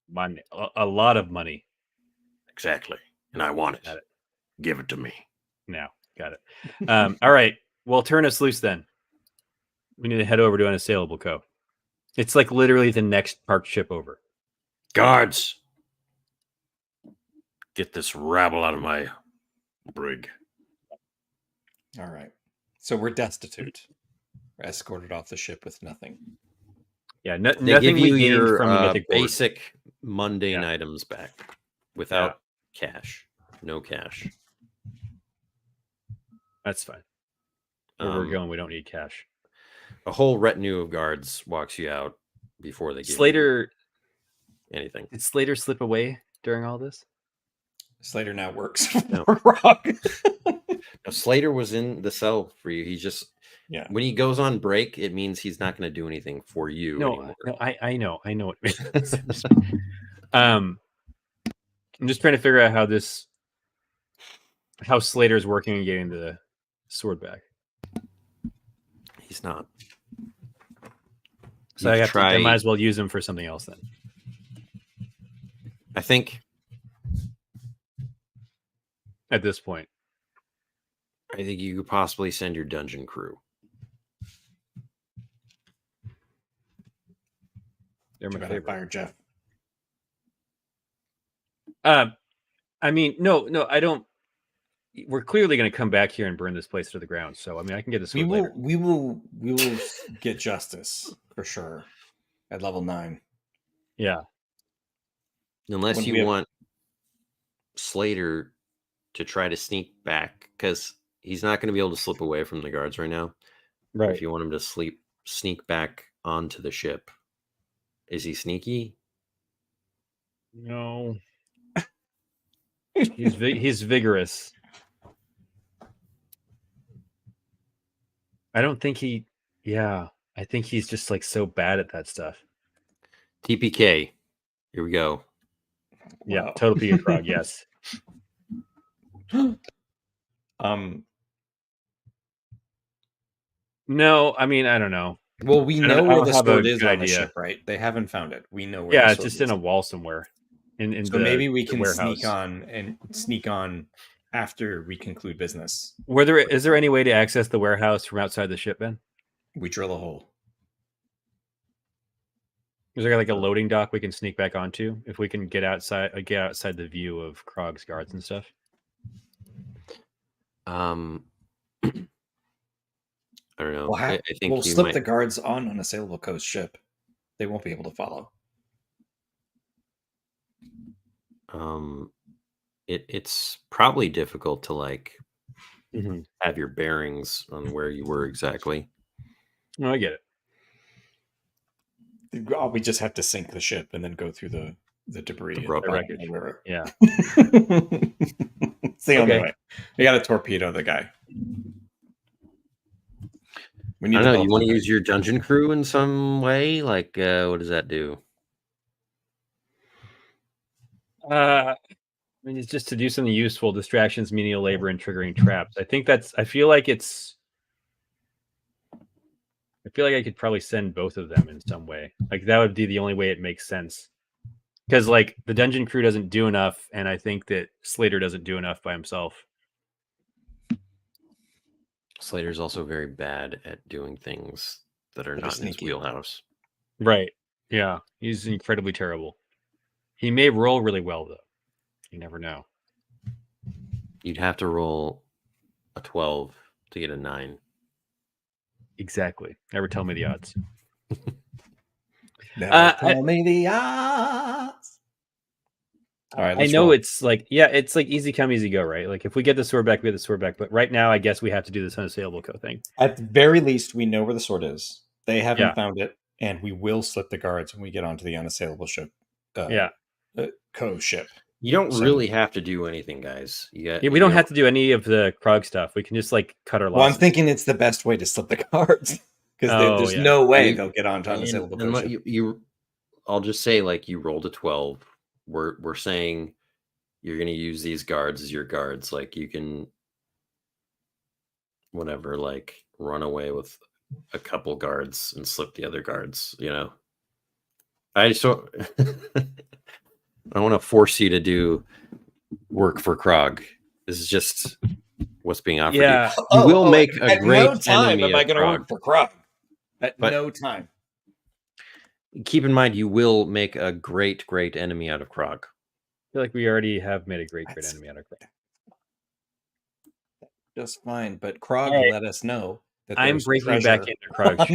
Money, a lot of money. Exactly. And I want it. Got it. Give it to me. Now, got it. All right. Well, turn us loose then. We need to head over to unassailable co. It's like literally the next parked ship over. Guards, get this rabble out of my brig. All right. So we're destitute. We're escorted off the ship with nothing. Yeah, They nothing give you we gained your from the mythic board. basic mundane Yeah. items back without cash. No cash. That's fine. Where we're going, we don't need cash. A whole retinue of guards walks you out before they give Slater, you anything. did Slater slip away during all this? Slater now works No. for Rock. Now, Slater was in the cell for you. He just, when he goes on break, it means he's not going to do anything for you anymore. No, I know what it means. I'm just trying to figure out how Slater's working and getting the sword back. He's not. So I might as well use him for something else then. I think at this point, you could possibly send your dungeon crew. They're my favorite. Fire Jeff. I mean, no, I don't. We're clearly going to come back here and burn this place to the ground. So, I mean, I can get this. We will get justice for sure at level 9. Yeah. Unless When we you have- want Slater to try to sneak back, because he's not going to be able to slip away from the guards right now. But if you want him to sneak back onto the ship, is he sneaky? No. He's vigorous. I don't think he. Yeah, I think he's just like so bad at that stuff. TPK. Here we go. Yeah, Wow. totally Krog. Yes. No, I mean I don't know. Well, we know I where don't the have a sword is good on the idea. ship, right? They haven't found it. We know where. Yeah, the it's sword just is. in a wall somewhere. So maybe we can warehouse. sneak on after we conclude business. Is there any way to access the warehouse from outside the ship, Ben? We drill a hole. Is there like a loading dock we can sneak back onto if we can get outside the view of Krog's guards and stuff? I don't know. We'll, I think we'll slip the guards on an unassailable coast ship. They won't be able to follow. It's probably difficult to like Mm-hmm. have your bearings on where you were exactly. No, I get it. We just have to sink the ship and then go through the debris. The wreckage. The river. Yeah. It's the only Okay. way. We got to torpedo the guy. We need I to don't know. build You want to something. use your dungeon crew in some way? Like, what does that do? I mean, it's just to do something useful, distractions, menial labor, and triggering traps. I feel like I could probably send both of them in some way. Like that would be the only way it makes sense. Because like the dungeon crew doesn't do enough, and I think that Slater doesn't do enough by himself. Slater's also very bad at doing things that are not in his wheelhouse. Right. Yeah. He's incredibly terrible. He may roll really well, though. You never know. You'd have to roll a 12 to get a 9. Exactly. Never tell me the odds. Tell me the odds. All right. I know it's like easy come, easy go, right? Like if we get the sword back, we get the sword back. But right now, I guess we have to do this unassailable co thing. At the very least, we know where the sword is. They haven't found it, and we will slip the guards when we get onto the unassailable ship. Co ship. You don't really have to do anything, guys. We don't have to do any of the Krog stuff. We can just like cut our losses. Well, I'm thinking it's the best way to slip the guards because there's no way they'll get onto unassailable co ship. I'll just say, like, you rolled a 12. We're saying you're going to use these guards as your guards. Like, you can, whatever, like, run away with a couple guards and slip the other guards, you know? I just don't... I want to force you to do work for Krog. This is just what's being offered. Yeah. You will make a great no time enemy am I going to Krog. work for Krog. At no time. Keep in mind, you will make a great enemy out of Krog. I feel like we already have made a great enemy out of Krog. Just fine, but Krog let us know that I'm breaking back into Krog.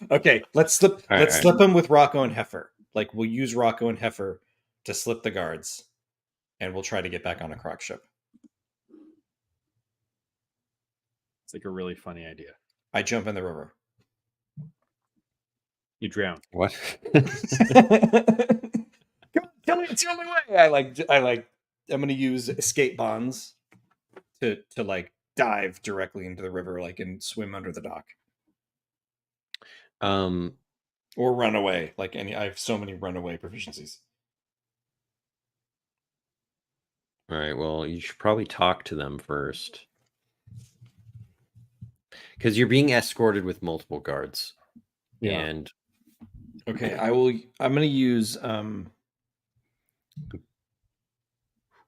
Okay, let's slip. Slip him with Rocco and Heifer. Like we'll use Rocco and Heifer to slip the guards, and we'll try to get back on a Krog ship. It's like a really funny idea. I jump in the river. You drown. What? Tell me it's the only way. I'm gonna use escape bonds to like dive directly into the river, like and swim under the dock. Or run away. I have so many runaway proficiencies. All right. Well, you should probably talk to them first, because you're being escorted with multiple guards. Yeah. And okay, I'm going to use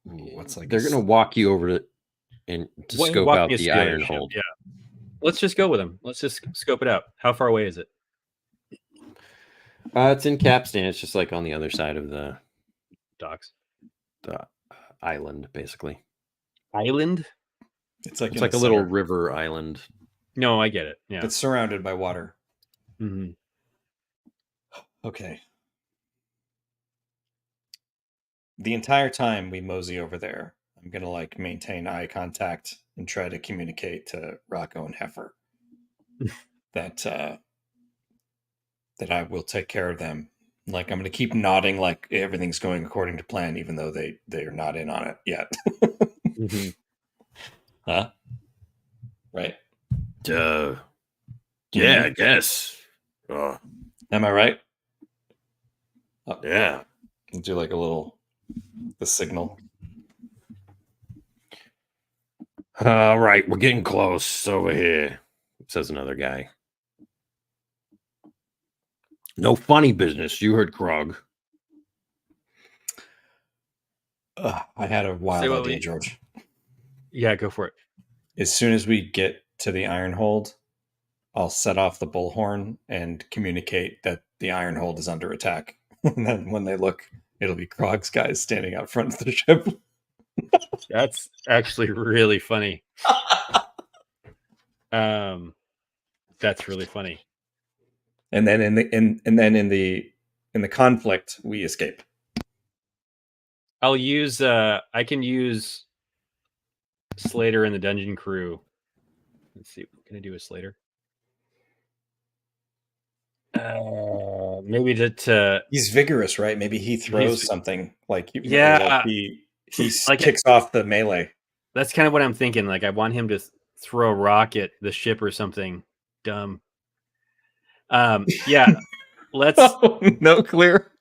what's like they're going to walk you over to scope out the iron hold. Yeah. Let's just go with them. Let's just scope it out. How far away is it? It's in Capstan. It's just like on the other side of the docks, the island, basically. Island? It's like a little river island. No, I get it. Yeah, it's surrounded by water. Mm-hmm. Okay. The entire time we mosey over there, I'm gonna like maintain eye contact and try to communicate to Rocco and Heifer that that I will take care of them. Like I'm gonna keep nodding like everything's going according to plan, even though they are not in on it yet. Mm-hmm. Huh? Right? Yeah, Mhm. I guess. Oh, Am I right? Oh, yeah. I'll do like a little the signal. All right, we're getting close over here, says another guy. No funny business. You heard Krog. I had a wild idea, George. Yeah, go for it. As soon as we get to the iron hold, I'll set off the bullhorn and communicate that the iron hold is under attack. And then when they look, it'll be Krog's guys standing out front of the ship. That's actually really funny. That's really funny. And then in the conflict, we escape. I'll use I can use Slater and the dungeon crew. Let's see, what can I do with Slater? Maybe to he's vigorous, right? Maybe he throws something like he like kicks off the melee. That's kind of what I'm thinking. Like I want him to throw a rock at the ship or something dumb. Yeah, let's. No clear.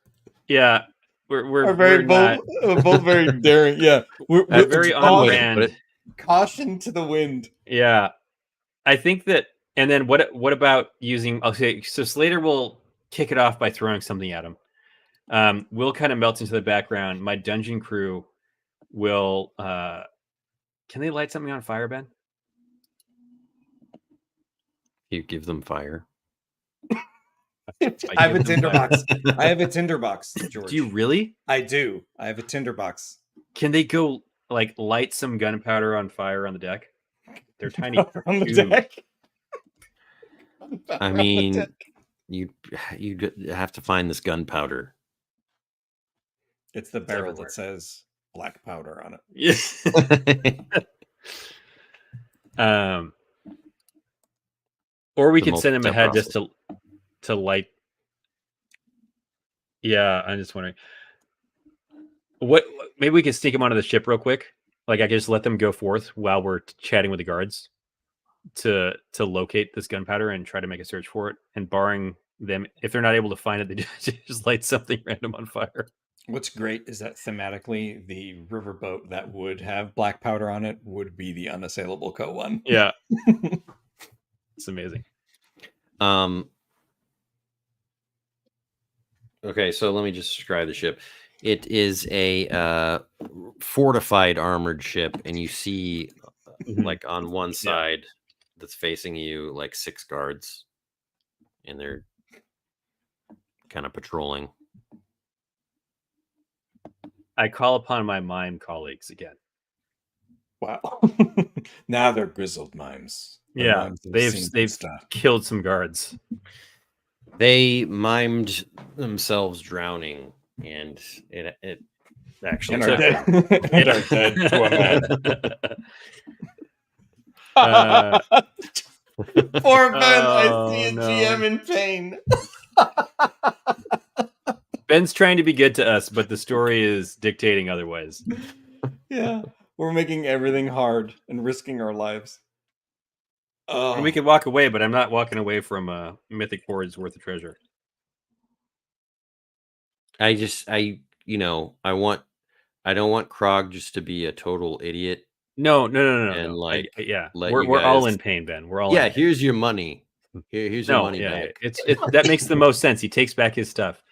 Yeah, we're both very daring. Yeah, we're very on brand. Caution to the wind. Yeah, I think that. And then what about using? Okay, so Slater will kick it off by throwing something at him. Will kind of melt into the background. My dungeon crew will. Can they light something on fire, Ben? You give them fire. I have a tinderbox. I have a tinderbox, George. Do you really? I do. I have a tinderbox. Can they go like light some gunpowder on fire on the deck? They're tiny on the deck. I mean, you have to find this gunpowder. It's the barrel that says black powder on it. Yeah. Or we could send him ahead just to light. Yeah, I'm just wondering. Maybe we could sneak him onto the ship real quick. Like I could just let them go forth while we're chatting with the guards to locate this gunpowder and try to make a search for it. And barring them, if they're not able to find it, they just light something random on fire. What's great is that thematically, the riverboat that would have black powder on it would be the Unassailable Co. one. Yeah. It's amazing. Okay, so let me just describe the ship. It is a fortified armored ship, and you see like on one side that's facing you like 6 guards, and they're kind of patrolling. I call upon my mime colleagues again. Wow. Now they're grizzled mimes. Yeah, they've killed some guards. They mimed themselves drowning, and it actually and are dead. And are dead to a man. Poor Ben, I see a GM in pain. Ben's trying to be good to us, but the story is dictating otherwise. Yeah, we're making everything hard and risking our lives. And we could walk away, but I'm not walking away from a mythic hoard's worth of treasure. I don't want Krog just to be a total idiot. No. And we're all in pain, Ben. We're all. Yeah, here's your money. Here's your money back. That makes the most sense. He takes back his stuff.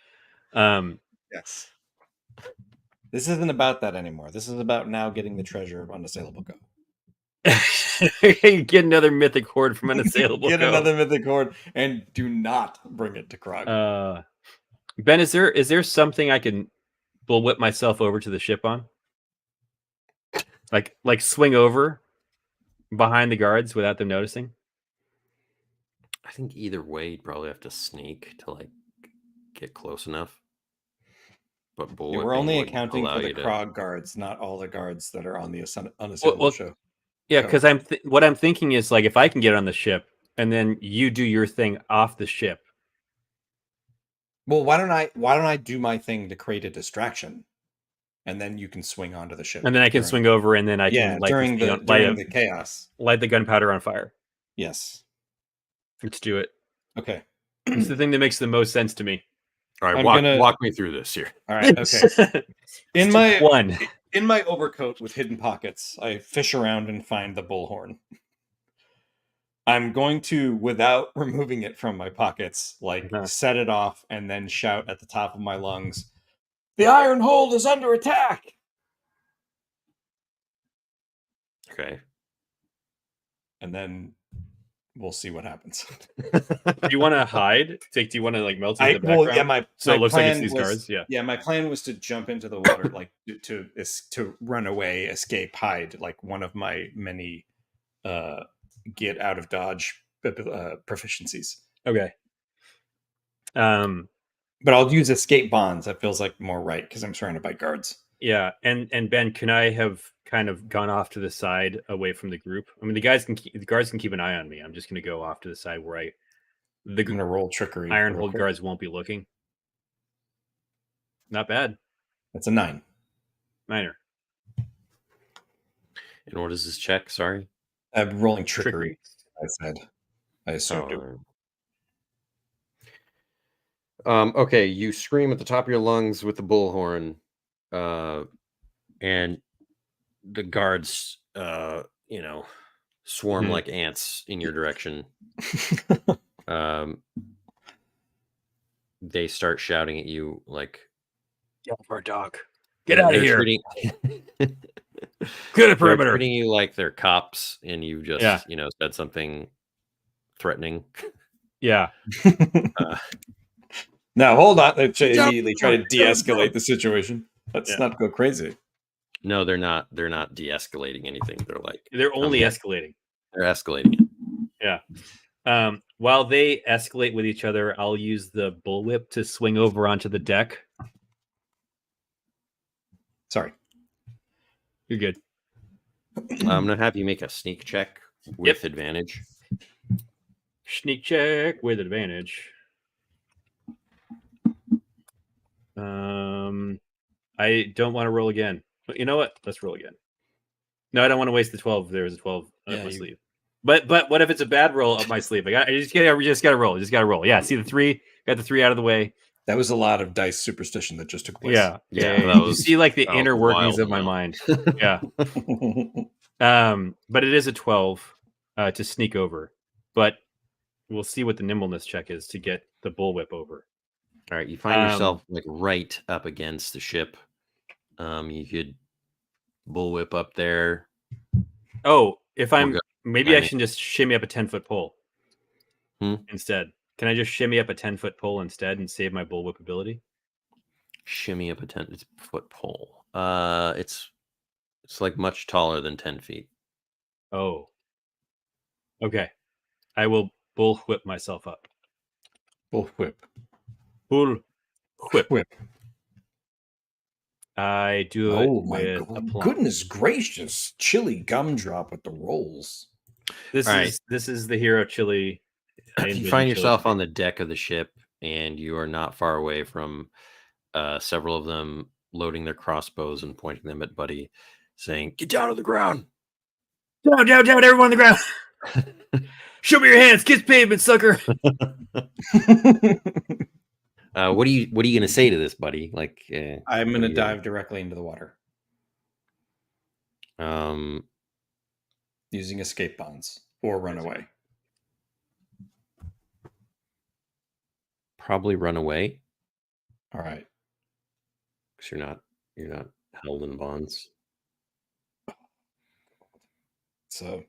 Yes. This isn't about that anymore. This is about now getting the treasure of Unassailable Co. Get another mythic hoard from Unassailable Get another mythic hoard, and do not bring it to Krog. Ben, is there something I can bullwhip myself over to the ship on? Like swing over behind the guards without them noticing? I think either way, you'd probably have to sneak to like get close enough. but bull We're whipping only would accounting allow for the you to- Krog guards, not all the guards that are on the unassailable show. Yeah, because what I'm thinking is like if I can get on the ship and then you do your thing off the ship. Well, why don't I do my thing to create a distraction, and then you can swing onto the ship, And then I can swing over, and then I can during the chaos, light the gunpowder on fire. Yes, let's do it. Okay, it's the thing that makes the most sense to me. All right, walk me through this here. All right, okay. in my overcoat with hidden pockets, I fish around and find the bullhorn. I'm going to, without removing it from my pockets, set it off and then shout at the top of my lungs, "The Iron Hold is under attack!" Okay. And then we'll see what happens. Do you want to hide? Do you want to melt into the background? Well, yeah, so it looks like it's these guards. Yeah. Yeah, my plan was to jump into the water, to run away, escape, hide, like one of my many get out of dodge proficiencies. Okay. But I'll use escape bonds. That feels like more right because I'm surrounded by guards. Yeah, and Ben, can I have kind of gone off to the side away from the group? I mean, the guards can keep an eye on me. I'm just going to go off to the side where I'm going to roll trickery. Iron Hold guards won't be looking. Not bad. That's a 9. Minor. And what is this check? Sorry. I'm rolling trickery. I said. I assumed it. Okay, you scream at the top of your lungs with the bullhorn, and the guards, swarm like ants in your direction. They start shouting at you like, "Get off our dock! Get out of here! Good perimeter!" They're treating you like they're cops, and you just, said something threatening. Yeah. Now hold on. They immediately try to de-escalate the situation. Let's not go crazy. No, they're not. They're not de-escalating anything. They're only escalating. They're escalating it. Yeah. While they escalate with each other, I'll use the bullwhip to swing over onto the deck. Sorry. You're good. I'm gonna have you make a sneak check with advantage. Sneak check with advantage. I don't want to roll again. But you know what? Let's roll again. No, I don't want to waste the 12. There was a 12 up my sleeve. But what if it's a bad roll up my sleeve? I just gotta roll. Just gotta roll. Yeah. See the 3. Got the 3 out of the way. That was a lot of dice superstition that just took place. Yeah. You see the inner workings of my mind. Yeah. But it is a 12 to sneak over. But we'll see what the nimbleness check is to get the bullwhip over. All right, you find yourself right up against the ship. You could bullwhip up there. Oh, maybe I should just shimmy up a 10-foot pole instead. Can I just shimmy up a 10-foot pole instead and save my bullwhip ability? Shimmy up a 10-foot pole. It's much taller than 10 feet. Oh. Okay. I will bullwhip myself up. Bullwhip. Bullwhip. I do it with my goodness gracious. Chili gumdrop with the rolls. This is the hero chili. You find yourself on the deck of the ship, and you are not far away from several of them loading their crossbows and pointing them at Buddy, saying, "Get down to the ground! Down, everyone on the ground! Show me your hands, kiss pavement, sucker!" What are you gonna say to this, Buddy? I'm gonna dive directly into the water. Using escape bonds or run away. Probably run away. All right. Because you're not held in bonds. So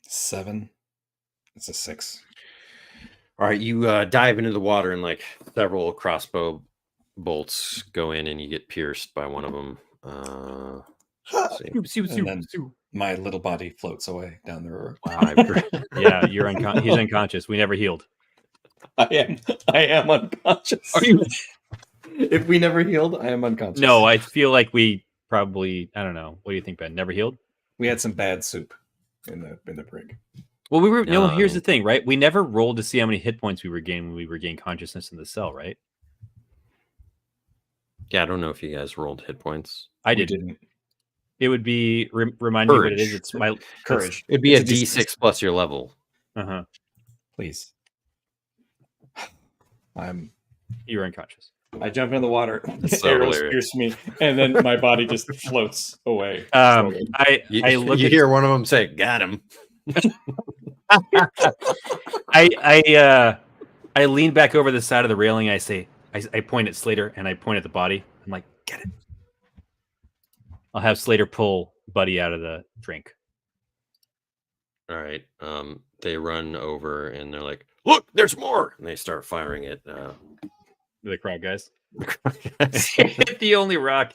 7. It's a 6. All right, you dive into the water, and several crossbow bolts go in, and you get pierced by one of them. And then my little body floats away down the river. Yeah, he's unconscious. We never healed. I am unconscious. Are you? If we never healed, I am unconscious. No, I feel like we probably. I don't know. What do you think, Ben? Never healed? We had some bad soup in the brig. Well, we were. No, here's No. the thing, right? We never rolled to see how many hit points we were gaining when we regained consciousness in the cell, right? Yeah, I don't know if you guys rolled hit points. I We didn't. didn't. It would be remind me what it is. Courage. It's my Courage. It'd be It's a D6 plus your level. Uh-huh. Please. You're unconscious. I jump in the water, So arrows hilarious. pierce me, and then my body just floats away. I look You at hear one of them say, "Got him." I lean back over the side of the railing. I say, I point at Slater and I point at the body. I'm like, get it. I'll have Slater pull Buddy out of the drink. All right. They run over and they're like, "Look, there's more!" And they start firing it. The Krog guys. Hit the only rock.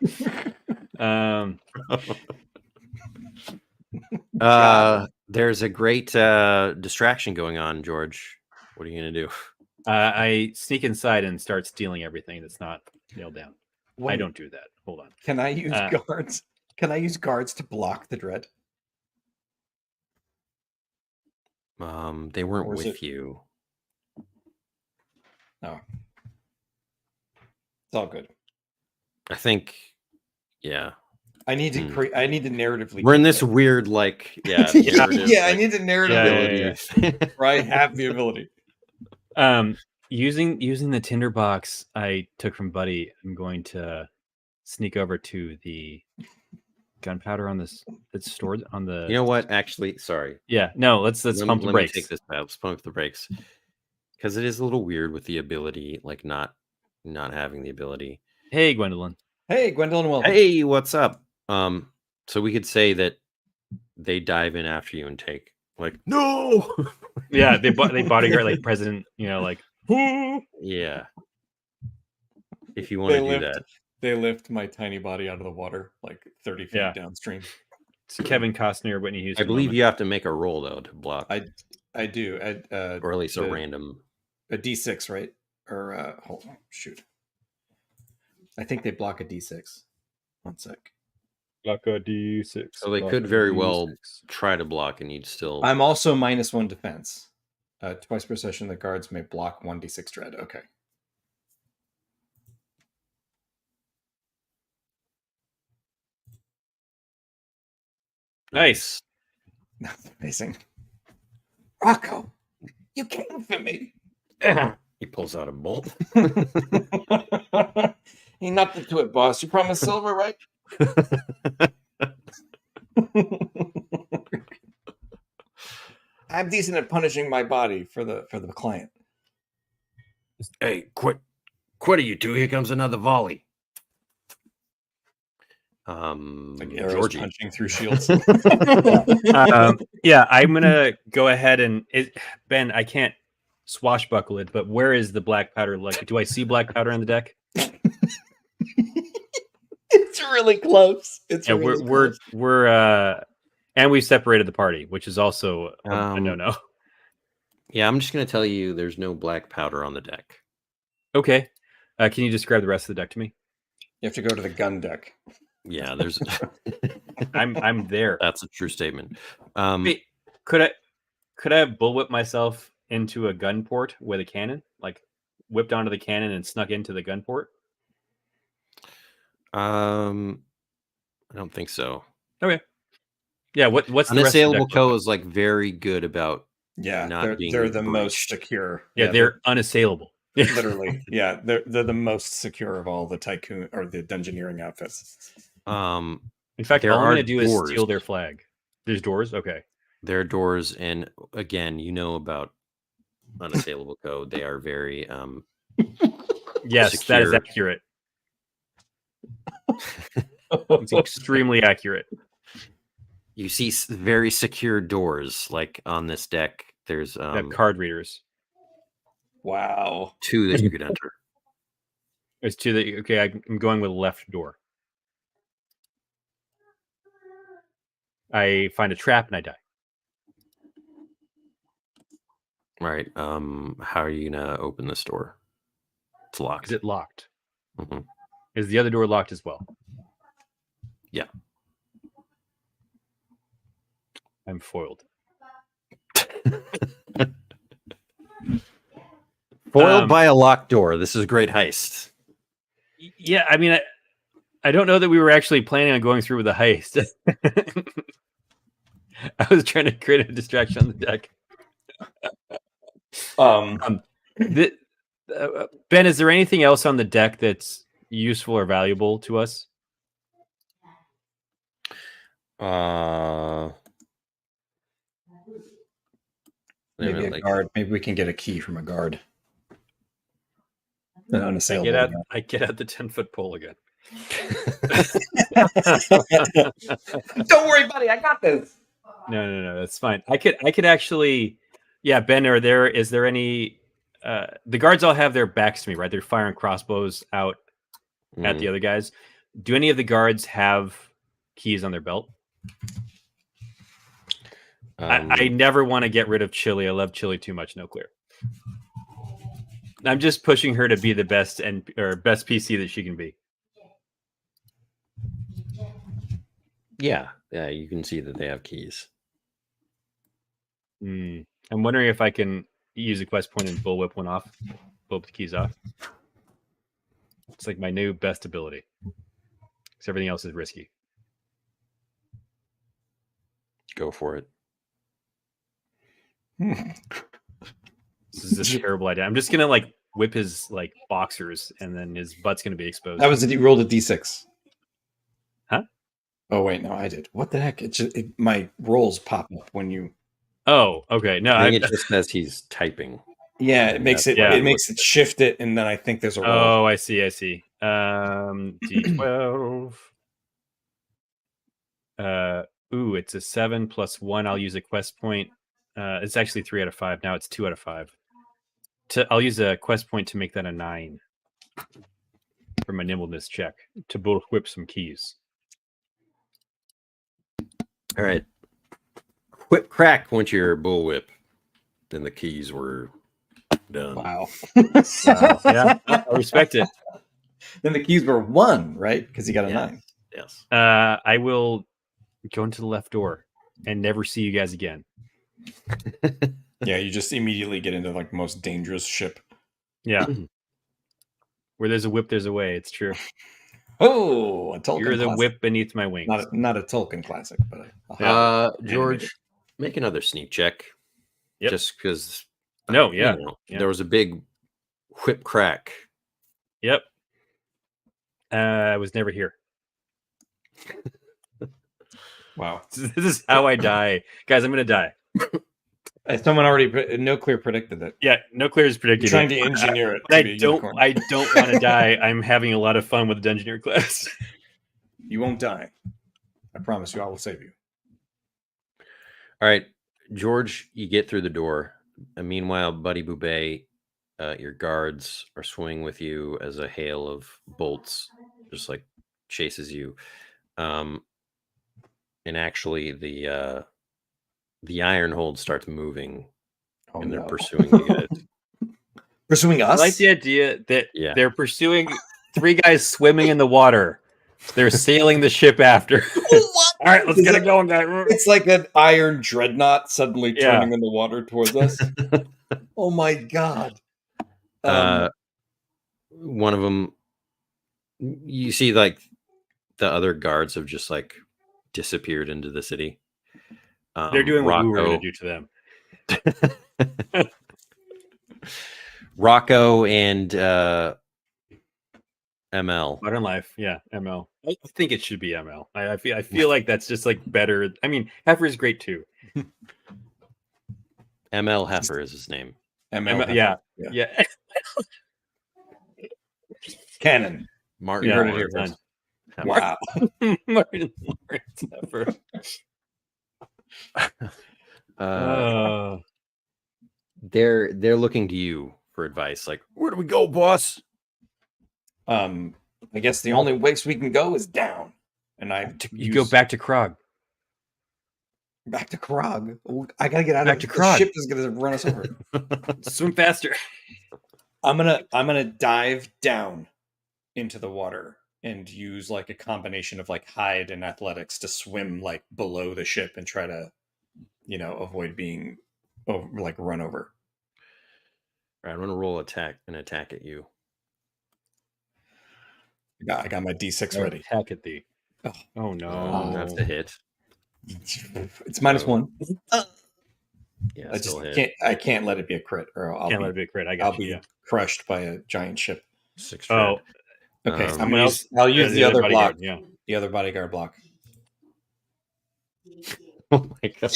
There's a great distraction going on, George. What are you gonna do? I sneak inside and start stealing everything that's not nailed down. I Wait, don't do that. Hold on. Can I use guards? Can I use guards to block the dread? They weren't Or is with it- you. No. It's all good. I think, yeah. I need to create. I need to narratively. We're in keep this it. weird, like, yeah, yeah, narrative, yeah. I like, need to narrative Yeah. where I have the ability. Using the tinder box I took from Buddy, I'm going to sneak over to the gunpowder on this that's stored on the. You know what? Actually, sorry. Yeah, no. Let's Let pump me the brakes. take this out. Let's pump the brakes because it is a little weird with the ability, like not having the ability. Hey, Gwendolyn. Hey, Gwendolyn, welcome. Hey, what's up? So we could say that they dive in after you and take like no. Yeah, they bodyguard like president. You know, like Yeah. If you want to do that, They lift my tiny body out of the water like 30 feet downstream. it's Kevin Costner, Whitney Houston. I believe moment. you have to make a roll though to block, I do. or at least a random. A D6, right? Or hold on, shoot. I think they block a D6. One sec. Block a D6. So they could very well try to block, and you'd still. I'm also -1 defense. Twice per session, the guards may block 1d6 dread. Okay. Nice. That's amazing. Rocco, you came for me. He pulls out a bolt. Ain't nothing to it, boss. You promised silver, right? I'm decent at punishing my body for the client. Hey, quit are you two? Here comes another volley. Like arrows Georgie. punching through shields. Yeah, I'm gonna go ahead and Ben. I can't swashbuckle it, but where is the black powder? Like, do I see black powder on the deck? It's really close. It's Yeah, really we're and we've separated the party, which is also a no. Yeah, I'm just gonna tell you, there's no black powder on the deck. Okay, can you describe the rest of the deck to me? You have to go to the gun deck. Yeah, there's. I'm there. That's a true statement. Wait, could I have bullwhipped myself into a gun port with a cannon, like whipped onto the cannon and snuck into the gun port? I don't think so. Okay. Yeah. What's the rest of the Unassailable deck? Co is like very good about. Yeah, not being they're the most breached. secure. Yeah, they're unassailable. Literally. Yeah, they're the most secure of all the tycoon or the dungeoneering outfits. In fact, There all I'm are going to do is doors. steal their flag. There's doors. Okay. There are doors, and again, you know about Unassailable Co. They are very Yes, that is secure. accurate. It's extremely accurate. You see very secure doors, like on this deck. There's They have card readers. Wow. 2 that you could enter. There's two that. Okay, I'm going with left door. I find a trap and I die. All right. How are you gonna open this door? It's locked. Is it locked? Mhm. Is the other door locked as well? Yeah. I'm foiled. Foiled by a locked door. This is a great heist. Yeah, I mean, I don't know that we were actually planning on going through with the heist. I was trying to create a distraction on the deck. Ben, is there anything else on the deck that's useful or valuable to us? Maybe a guard. Maybe we can get a key from a guard. I get out the 10-foot pole again. Don't worry, buddy. I got this. No, that's fine. I could actually, yeah, Ben. Is there any? The guards all have their backs to me, right? They're firing crossbows out at the other guys. Do any of the guards have keys on their belt? I never want to get rid of Chili. I love Chili too much. No clear. I'm just pushing her to be the best best PC that she can be. Yeah, you can see that they have keys. I'm wondering if I can use a quest point and bullwhip one off, bullwhip the keys off. It's like my new best ability. Because everything else is risky. Go for it. This is a terrible idea. I'm just gonna whip his boxers, and then his butt's gonna be exposed. That was it. He rolled a d6. Huh? Oh wait, no, I did. What the heck? My rolls pop up when you. Oh, okay. No, I think it just says he's typing. Yeah, it makes it. Yeah. It makes it shift it, and then I think there's a roll. Oh, I see. D12. Ooh, it's a 7 plus 1. I'll use a quest point. It's actually 3 out of 5. Now it's 2 out of 5. I'll use a quest point to make that a 9 for my nimbleness check to both whip some keys. All right. Whip crack went your bullwhip. Then the keys were done. Wow. Yeah, I respect it. Then the keys were 1, right? Because he got a 9. Yes. I will go into the left door and never see you guys again. Yeah, you just immediately get into the most dangerous ship. Yeah. Where there's a whip, there's a way. It's true. Oh, a Tolkien You're the classic. whip beneath my wings. Not a Tolkien classic, but George, make another sneak check. Yep. Just because. There was a big whip crack. Yep. I was never here. Wow. This is how I die. Guys, I'm going to die. Someone already, No Clear predicted it. Yeah, No Clear is predicted. Trying to engineer it. I don't want to die. I'm having a lot of fun with the Dungeoneer class. You won't die. I promise you, I will save you. All right, George, you get through the door. And meanwhile, Buddy Boubet, your guards are swimming with you as a hail of bolts just chases you. And actually, the iron hold starts moving, and they're pursuing you guys. Pursuing us? I like the idea that they're pursuing 3 guys swimming in the water. They're sailing the ship after. All right, let's get it going, guys. It's like an iron dreadnought suddenly turning in the water towards us. Oh my god! One of them, you see, the other guards have just disappeared into the city. They're doing what we were going to do to them. Rocco and ML. Modern Life, yeah, ML. I think it should be ML. I feel like that's just better. I mean, Heifer is great too. ML Heifer is his name. ML, yeah. Canon. Martin. You heard it here first. Wow. Martin Lawrence Heifer. They're looking to you for advice. Where do we go, boss? I guess the only place we can go is down. And you go back to Krog. Back to Krog. I gotta get out Back of to the Krog. ship is gonna run us over. Swim faster. I'm gonna dive down into the water and use like a combination of like hide and athletics to swim like below the ship and try to, avoid being like run over. All right, I'm gonna roll an attack at you. I got my D6 ready. Attack at thee. Oh no. That's a hit. It's -1. Yeah, I still just hit. I can't let it be a crit, or Can't let it be a crit. I'll be crushed by a giant ship. 6 Oh, shred. Okay, Someone I'll use the other block. bodyguard, yeah. The other bodyguard block. Oh my god.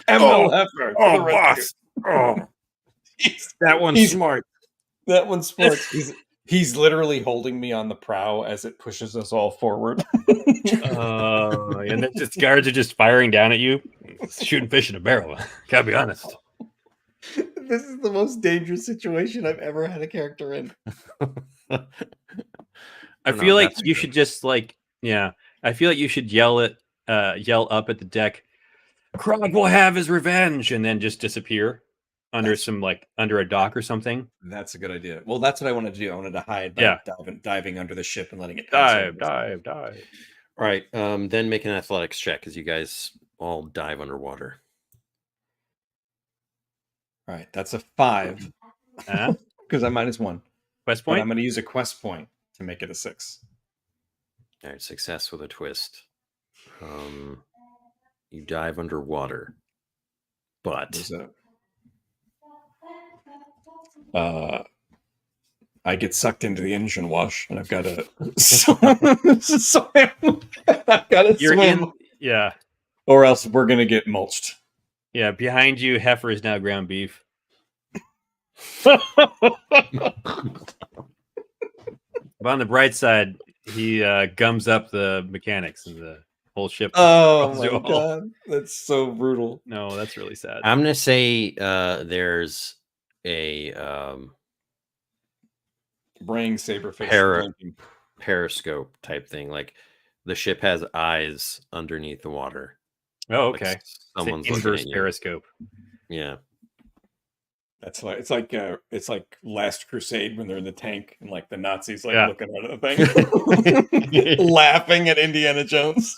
ML Heifer. Oh, boss. Oh, that one's smart. That one's smart. He's literally holding me on the prow as it pushes us all forward. And then just guards are just firing down at you, shooting fish in a barrel. Gotta be honest. This is the most dangerous situation I've ever had a character in. I feel like you should just I feel like you should yell up at the deck, Krog will have his revenge, and then just disappear under under a dock or something. That's a good idea. Well, that's what I wanted to do. I wanted to hide by diving under the ship and letting it dive. All right, then make an athletics check as you guys all dive underwater. All right, that's a 5. Because I'm -1. Quest But point? I'm going to use a quest point to make it a 6. All right, success with a twist. You dive underwater, but I get sucked into the engine wash, and I've got to swim. I've got to swim. Yeah. Or else we're going to get mulched. Yeah, behind you, Heifer is now ground beef. But on the bright side, he gums up the mechanics and the whole ship. Oh my god, that's so brutal. No, that's really sad. I'm gonna say there's a bring saberface periscope type thing. Like the ship has eyes underneath the water. Oh, okay. Like someone's inverse looking at periscope. Yeah. That's like it's like Last Crusade when they're in the tank and like the Nazis looking out of the thing, laughing at Indiana Jones.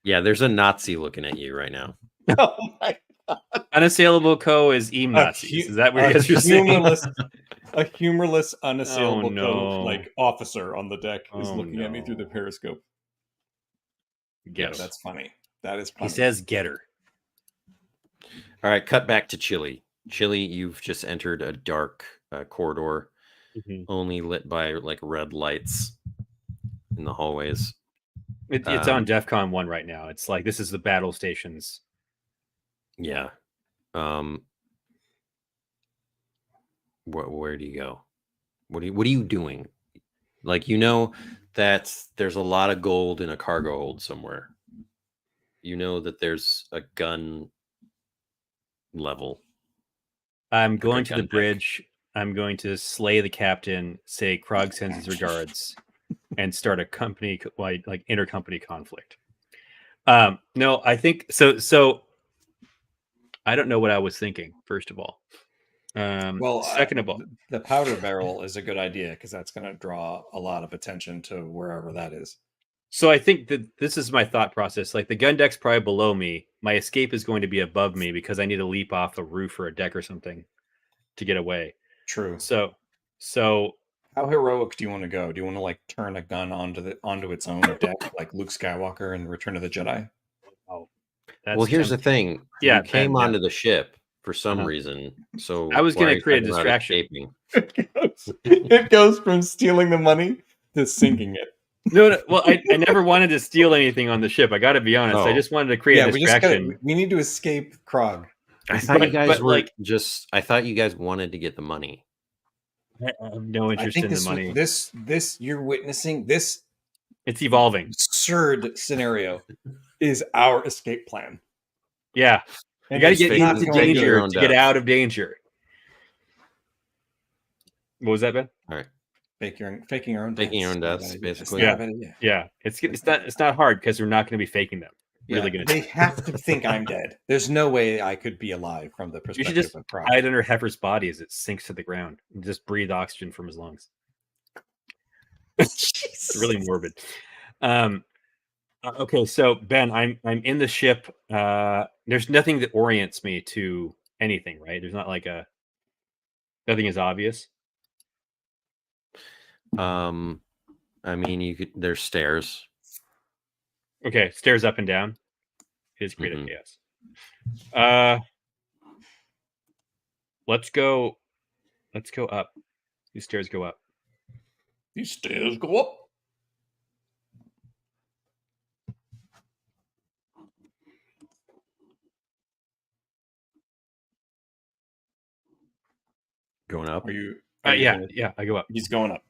Yeah, there's a Nazi looking at you right now. Oh my god! Unassailable Co is Eem Nazis. Is that what you guys are saying? A humorless, unassailable Co like officer on the deck is looking at me through the periscope. Get her. That's funny. That is funny. He says, "Get her." All right, cut back to Chile. Chile, you've just entered a dark corridor, only lit by like red lights in the hallways. It's on DEFCON 1 right now. It's like this is the battle stations. Yeah. Where do you go? What are you doing? Like, you know that there's a lot of gold in a cargo hold somewhere. You know that there's a gun level. I'm going to the bridge. I'm going to slay the captain, say Krog sends his regards, and start a company like intercompany conflict. No, I think so. So I don't know what I was thinking, first of all. Second of all, the powder barrel is a good idea because that's going to draw a lot of attention to wherever that is. So I think that this is my thought process. Like the gun deck's probably below me. My escape is going to be above me because I need to leap off a roof or a deck or something to get away. True. So how heroic do you want to go? Do you want to like turn a gun onto its own deck like Luke Skywalker in Return of the Jedi? Oh, well, here's the thing. Yeah, you came onto the ship for some reason. So I was going to create a distraction. It goes from stealing the money to sinking it. No, well, I never wanted to steal anything on the ship. I got to be honest. I just wanted to create a distraction. We need to escape Krog. I thought you guys were I thought you guys wanted to get the money. I have no interest in the money. This you're witnessing this. It's evolving. Absurd scenario is our escape plan. Yeah, you got to get into danger to get out of danger. What was that, Ben? All right. Faking our own deaths, basically. Yeah. It's not hard because we're not going to be faking them. really going They have to think I'm dead. There's no way I could be alive from the You perspective should just of Krog. hide under Heifer's body as it sinks to the ground and just breathe oxygen from his lungs. It's really morbid. Okay, so Ben, I'm in the ship. There's nothing that orients me to anything, right? There's not like nothing is obvious. I mean, there's stairs. Okay, stairs up and down. It is creative chaos. Let's go up. These stairs go up. These stairs go up. Going up. Are you Yeah, I go up. He's going up.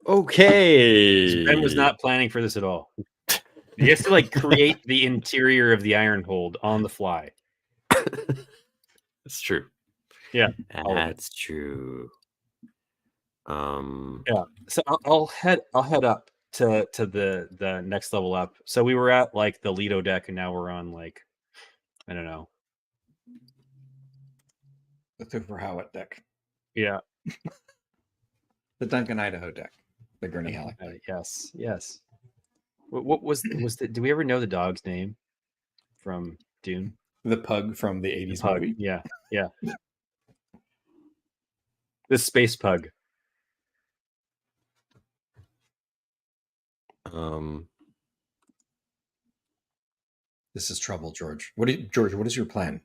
Okay. Ben was not planning for this at all. He has to like create the interior of the iron hold on the fly. It's true. Yeah, that's true. Yeah. So I'll head up to the next level up. So we were at like the Lido deck, and now we're on like, I don't know. The Thufir Howat deck. Yeah. The Duncan Idaho deck. The Gurney Halleck. Yes. What was the? Do we ever know the dog's name from Dune? The pug from the 80s Pug. movie. Yeah. The space pug. This is trouble, George. George, what is your plan?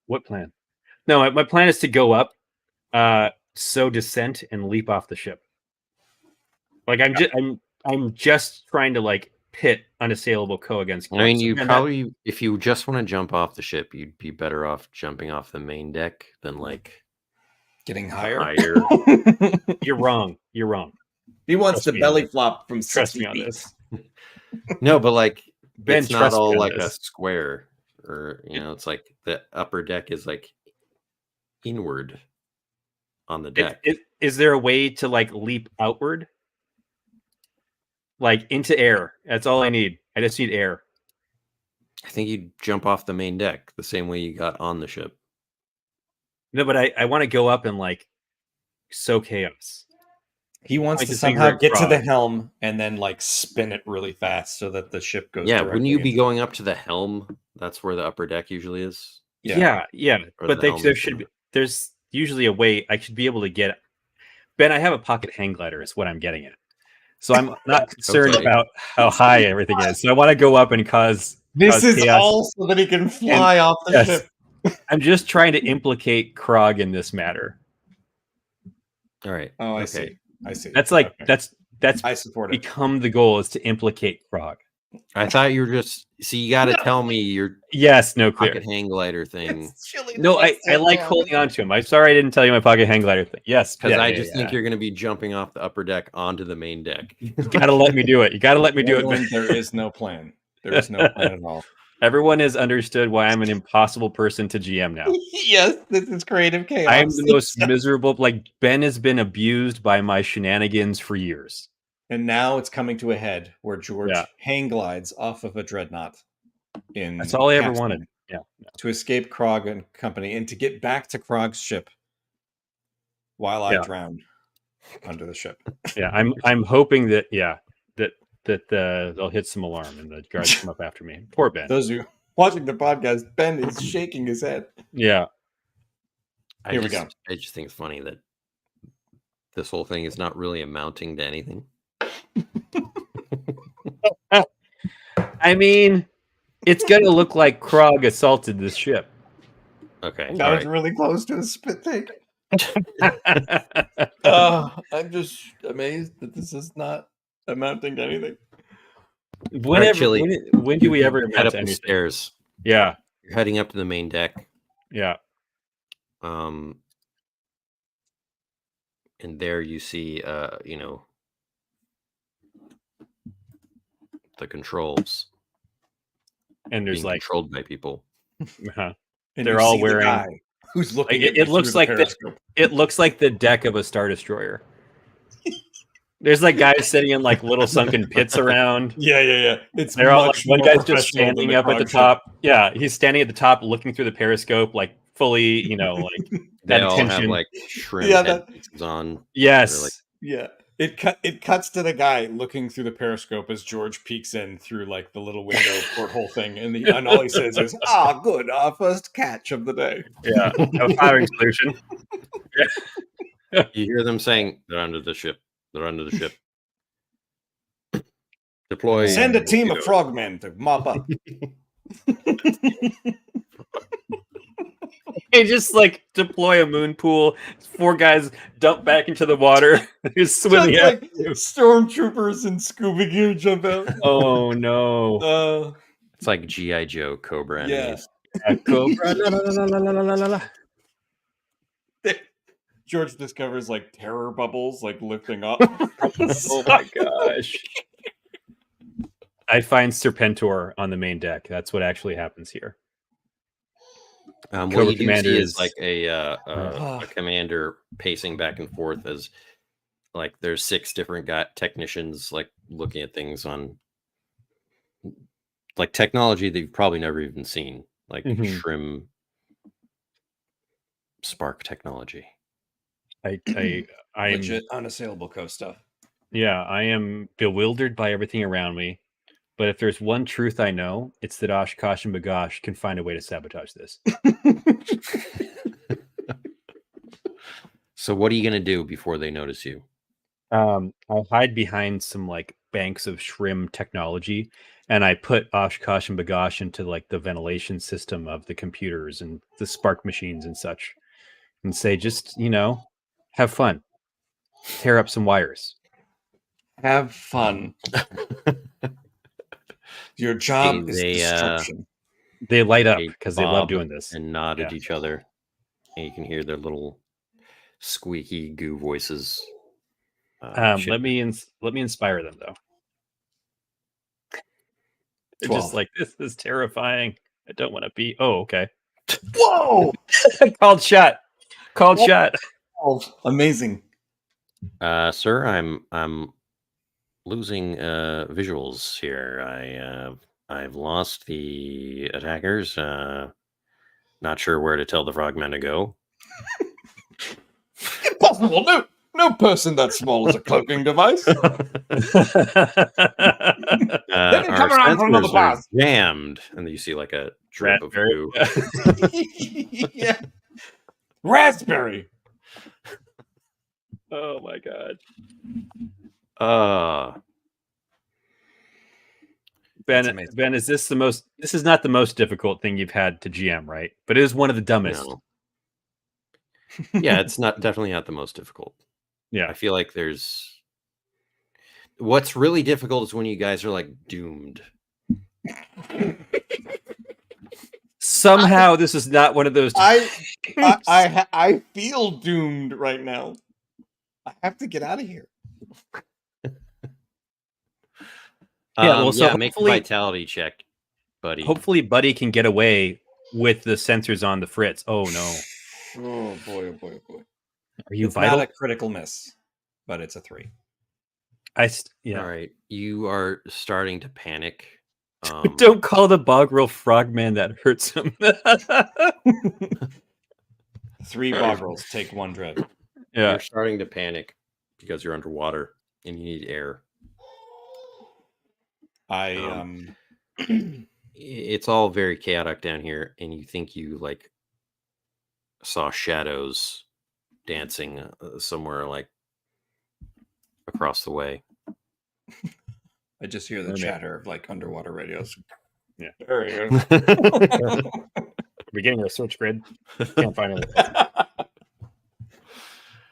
What plan? No, my plan is to go up, sow dissent, and leap off the ship. Like I'm just trying to like pit unassailable Co against. I mean, you probably, if you just want to jump off the ship, you'd be better off jumping off the main deck than like getting higher. You're wrong. He wants to belly flop from 60 Trust me on feet. this. No, but like Ben, it's not all like this. a square, or it's like the upper deck is like inward on the deck. Is there a way to like leap outward? Like into air. That's all I need. I just need air. I think you jump off the main deck the same way you got on the ship. No, but I want to go up and like sow chaos. He wants to somehow get to the helm and then like spin it really fast so that the ship goes. Yeah, wouldn't you be going up to the helm? That's where the upper deck usually is. Yeah. But there's usually a way I should be able to get. Ben, I have a pocket hang glider. Is what I'm getting at. So I'm not concerned about how high everything is. So I want to go up and cause. This is chaos. all so that he can fly off the ship. I'm just trying to implicate Krog in this matter. All right. Oh, I see. That's like that's I support it. Become the goal is to implicate Krog. I thought you were just you got to tell me your clear pocket hang glider thing. No, I like holding on to him. I'm sorry I didn't tell you my pocket hang glider thing. Yes, because I just think you're going to be jumping off the upper deck onto the main deck. You got to let me do it. You got to let me do it. There is no plan. There is no plan at all. Everyone has understood why I'm an impossible person to GM now. Yes, this is creative chaos. I am the most miserable. Like Ben has been abused by my shenanigans for years. And now it's coming to a head where George hang glides off of a dreadnought. That's all I ever wanted. Yeah. To escape Krog and company and to get back to Krog's ship while I drown under the ship. Yeah, I'm hoping that they'll hit some alarm and the guards come up after me. Poor Ben. Those of you watching the podcast, Ben is shaking his head. Yeah. Here we go. I just think it's funny that this whole thing is not really amounting to anything. I mean, it's going to look like Krog assaulted this ship. Okay. That was really close to a spit take. I'm just amazed that this is not amounting to anything. When do we ever head up the stairs? Yeah. You're heading up to the main deck. Yeah. And there you see the controls. And there's being controlled by people. Uh-huh. They're all wearing. The who's looking? It looks like it looks like the deck of a Star Destroyer. There's like guys sitting in like little sunken pits around. Yeah. It's They're all like, much one more guy's just professional than standing up at the Krog ship. top. Yeah, he's standing at the top, looking through the periscope, like fully, like They at all attention. have like shrimp Yeah, that- headpieces on. Yes. They're like, Yeah. It cuts to the guy looking through the periscope as George peeks in through like the little window porthole thing, and all he says is, "Ah, good, our first catch of the day." Yeah, a firing solution. you hear them saying, "They're under the ship. They're under the ship." Deploy. Send a team of torpedo. frogmen to mop up. They just like deploy a moon pool. 4 guys dump back into the water. Just swimming Just out. like stormtroopers in scuba gear jump out. Oh no! It's like GI Joe Cobra Yeah. enemies. Cobra. La, la, la, la, la, la, la, la. George discovers like terror bubbles like lifting up. Oh my gosh! I find Serpentor on the main deck. That's what actually happens here. What Cobra you do Commander see is is- like a commander pacing back and forth as like there's 6 different technicians like looking at things on like technology that you've probably never even seen, like shrimp spark technology. I'm Legit unassailable coast stuff. Yeah, I am bewildered by everything around me. But if there's one truth I know, it's that Oshkosh and Bagosh can find a way to sabotage this. So what are you gonna do before they notice you? I hide behind some like banks of shrimp technology, and I put Oshkosh and Bagosh into like the ventilation system of the computers and the spark machines and such, and say, just have fun, tear up some wires. Have fun. Your job is They, destruction. They light up They because they love bob doing this. and nod at Yeah. each other, and you can hear their little squeaky goo voices. Let me inspire them though. They're 12. just like, this is terrifying. I don't want to be. Oh, okay. Whoa! Called shot. Called Whoa. shot. Amazing. Sir, I'm losing visuals here. I've lost the attackers. Not sure where to tell the frogmen to go. Impossible. No person that small is a cloaking device. Our come around for another sensors are pass. jammed, and you see like a drip of Raspberry. goo. Yeah. Raspberry. Oh my god. That's Ben, amazing. Ben, is this the most? This is not the most difficult thing you've had to GM, right? But it is one of the dumbest. No. Yeah, it's definitely not the most difficult. Yeah. I feel like there's what's really difficult is when you guys are like doomed. Somehow this is not one of those. I feel doomed right now. I have to get out of here. Yeah, well, so make a hopefully- vitality check, buddy. Hopefully, Buddy can get away with the sensors on the fritz. Oh no. Oh boy, oh boy, oh boy. Are you It's vital? not a critical miss, but it's a 3. Yeah. All right, you are starting to panic. Don't call the Bogrel frogman, that hurts him. 3 bogrels take 1 dread. Yeah. You're starting to panic because you're underwater and you need air. It's all very chaotic down here, and you think you like saw shadows dancing somewhere like across the way. I just hear the Mermaid. chatter of like underwater radios. Yeah. There you Beginning of a search grid. Can't find it.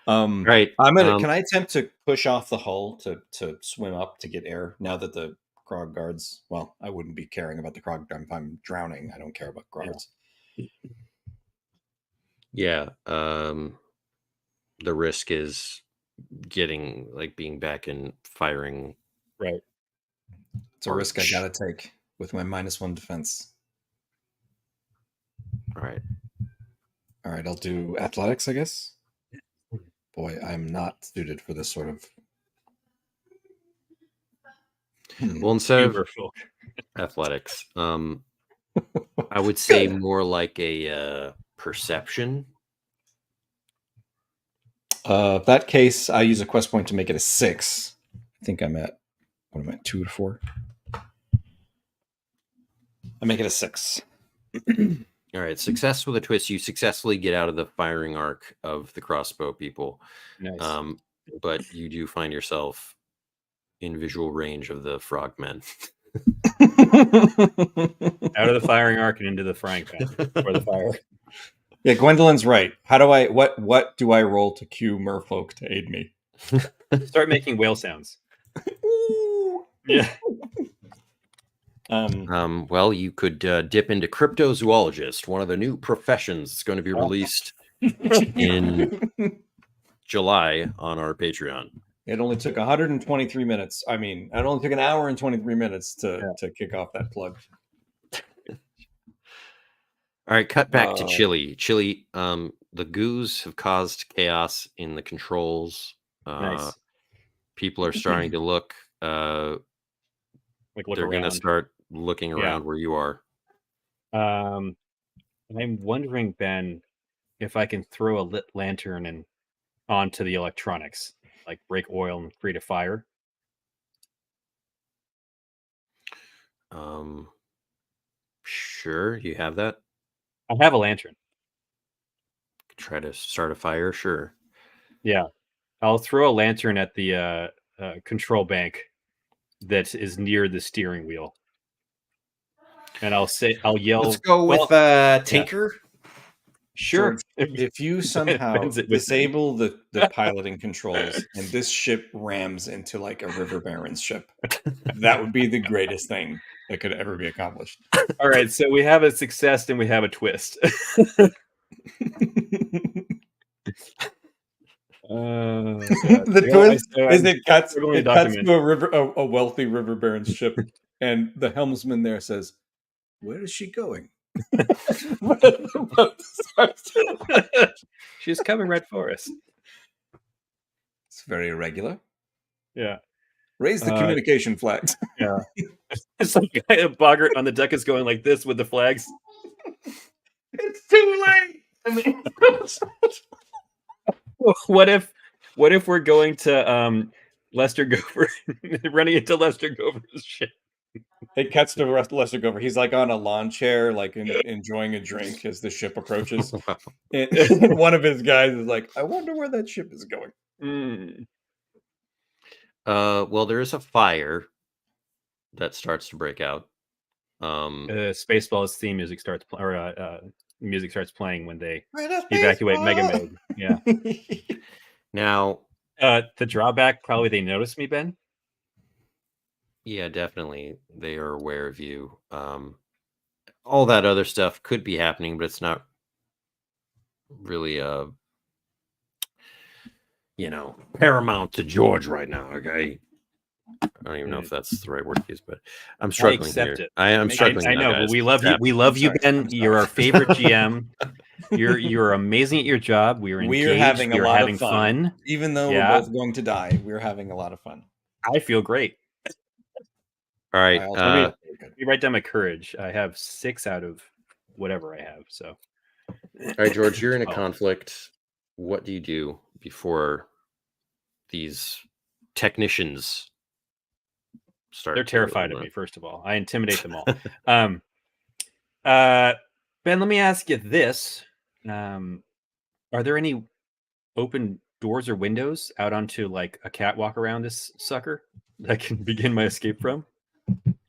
go. Right. I'm gonna. Can I attempt to push off the hull to swim up to get air? Now that the Krog guards. Well, I wouldn't be caring about the Krog guard if I'm drowning. I don't care about guards. Yeah. The risk is being back and firing. Right. It's a risk I gotta take with my -1 defense. All right. All right, I'll do athletics, I guess. Boy, I'm not suited for this sort of Well, instead of Merfolk. athletics, I would say more like a perception. That case, I use a quest point to make it a 6. I think I'm at, what am I at, 2 to 4? I make it a 6. All right, success with a twist. You successfully get out of the firing arc of the crossbow people. Nice. But you do find yourself in visual range of the frogmen. Out of the firing arc and into the frying pan or the fire. Yeah, Gwendolyn's right. How do I what do I roll to cue merfolk to aid me? Start making whale sounds. Yeah. Well, you could dip into cryptozoologist, one of the new professions that's going to be released in July on our Patreon. It only took 123 minutes. I mean, it only took an hour and 23 minutes to kick off that plug. All right, cut back to Chile. Chile, the goos have caused chaos in the controls. Nice. People are starting to look. Look they're going to start looking around where you are. I'm wondering, Ben, if I can throw a lit lantern and onto the electronics, like break oil and create a fire. Sure, you have that. I have a lantern. Try to start a fire, sure. Yeah, I'll throw a lantern at the control bank that is near the steering wheel, and I'll yell. Let's go with Tinker. Sure. So if you somehow disable the piloting controls and this ship rams into like a river baron's ship, that would be the greatest thing that could ever be accomplished. All right, so we have a success and we have a twist. The twist is it cuts to a wealthy river baron's ship, and the helmsman there says, "Where is she going?" She's coming right for us. It's very irregular. Yeah. Raise the communication flags. Yeah. It's like a boggart on the deck is going like this with the flags. It's too late. I mean, what if we're going to Lester Gopher, running into Lester Gopher's ship? It cuts to Lester Gopher. He's like on a lawn chair, like enjoying a drink as the ship approaches. And one of his guys is like, "I wonder where that ship is going." Well, there is a fire that starts to break out. Spaceballs theme music starts music starts playing when they evacuate Mega Mode. Yeah. Now, the drawback, probably they notice me, Ben. Yeah, definitely. They are aware of you. All that other stuff could be happening, but it's not really paramount to George right now. Okay. I don't even know if that's the right word to use, but I'm struggling here. I am struggling. I know, but we love you. We love you, Ben. You're our favorite GM. You're amazing at your job. We're engaged. We're having a lot of fun. Even though we're both going to die, we're having a lot of fun. I feel great. All right. Let me write down my courage. I have 6 out of whatever I have. So, all right, George, you're in a conflict. What do you do before these technicians start? They're terrified of me. First of all, I intimidate them all. Ben, let me ask you this: are there any open doors or windows out onto like a catwalk around this sucker that I can begin my escape from?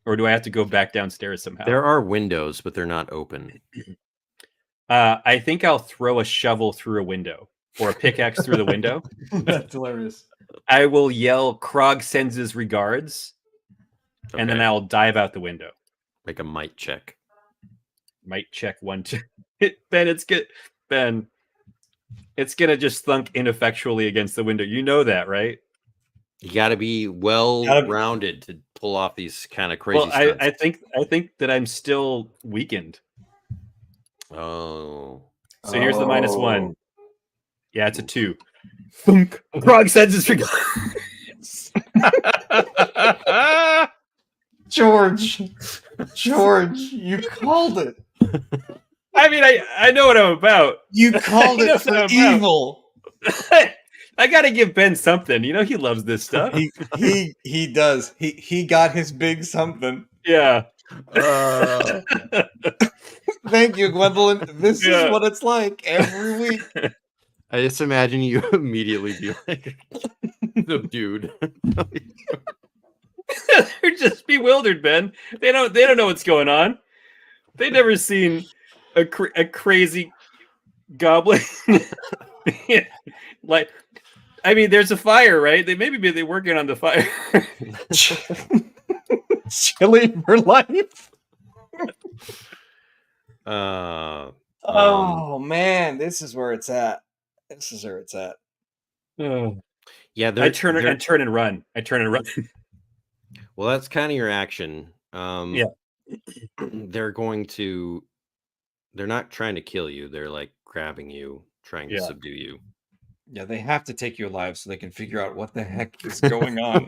Or do I have to go back downstairs somehow? There are windows, but they're not open. I think I'll throw a shovel through a window or a pickaxe through the window. That's hilarious. I will yell, "Krog sends his regards," and then I'll dive out the window. Make a might check. Might check 1, 2. Ben, it's good. Ben, it's going to just thunk ineffectually against the window. You know that, right? You got to be well-rounded to pull off these kind of crazy stunts. I think that I'm still weakened. Oh. So here's the -1. Yeah, it's a 2. Thunk. Krog sends his regards. George, you called it. I mean, I know what I'm about. You called it for evil. I gotta give Ben something. You know he loves this stuff. He does. He got his big something. Yeah. Thank you, Gwendolyn. This is what it's like every week. I just imagine you immediately be like, "The dude." They're just bewildered, Ben. They don't know what's going on. They've never seen a crazy goblin. Like, I mean, there's a fire, right? They maybe they're working on the fire. Chili for life. Oh man, this is where it's at. Yeah, I turn and run. Well, that's kind of your action. Yeah. They're not trying to kill you. They're like grabbing you, trying to subdue you. Yeah, they have to take your lives so they can figure out what the heck is going on.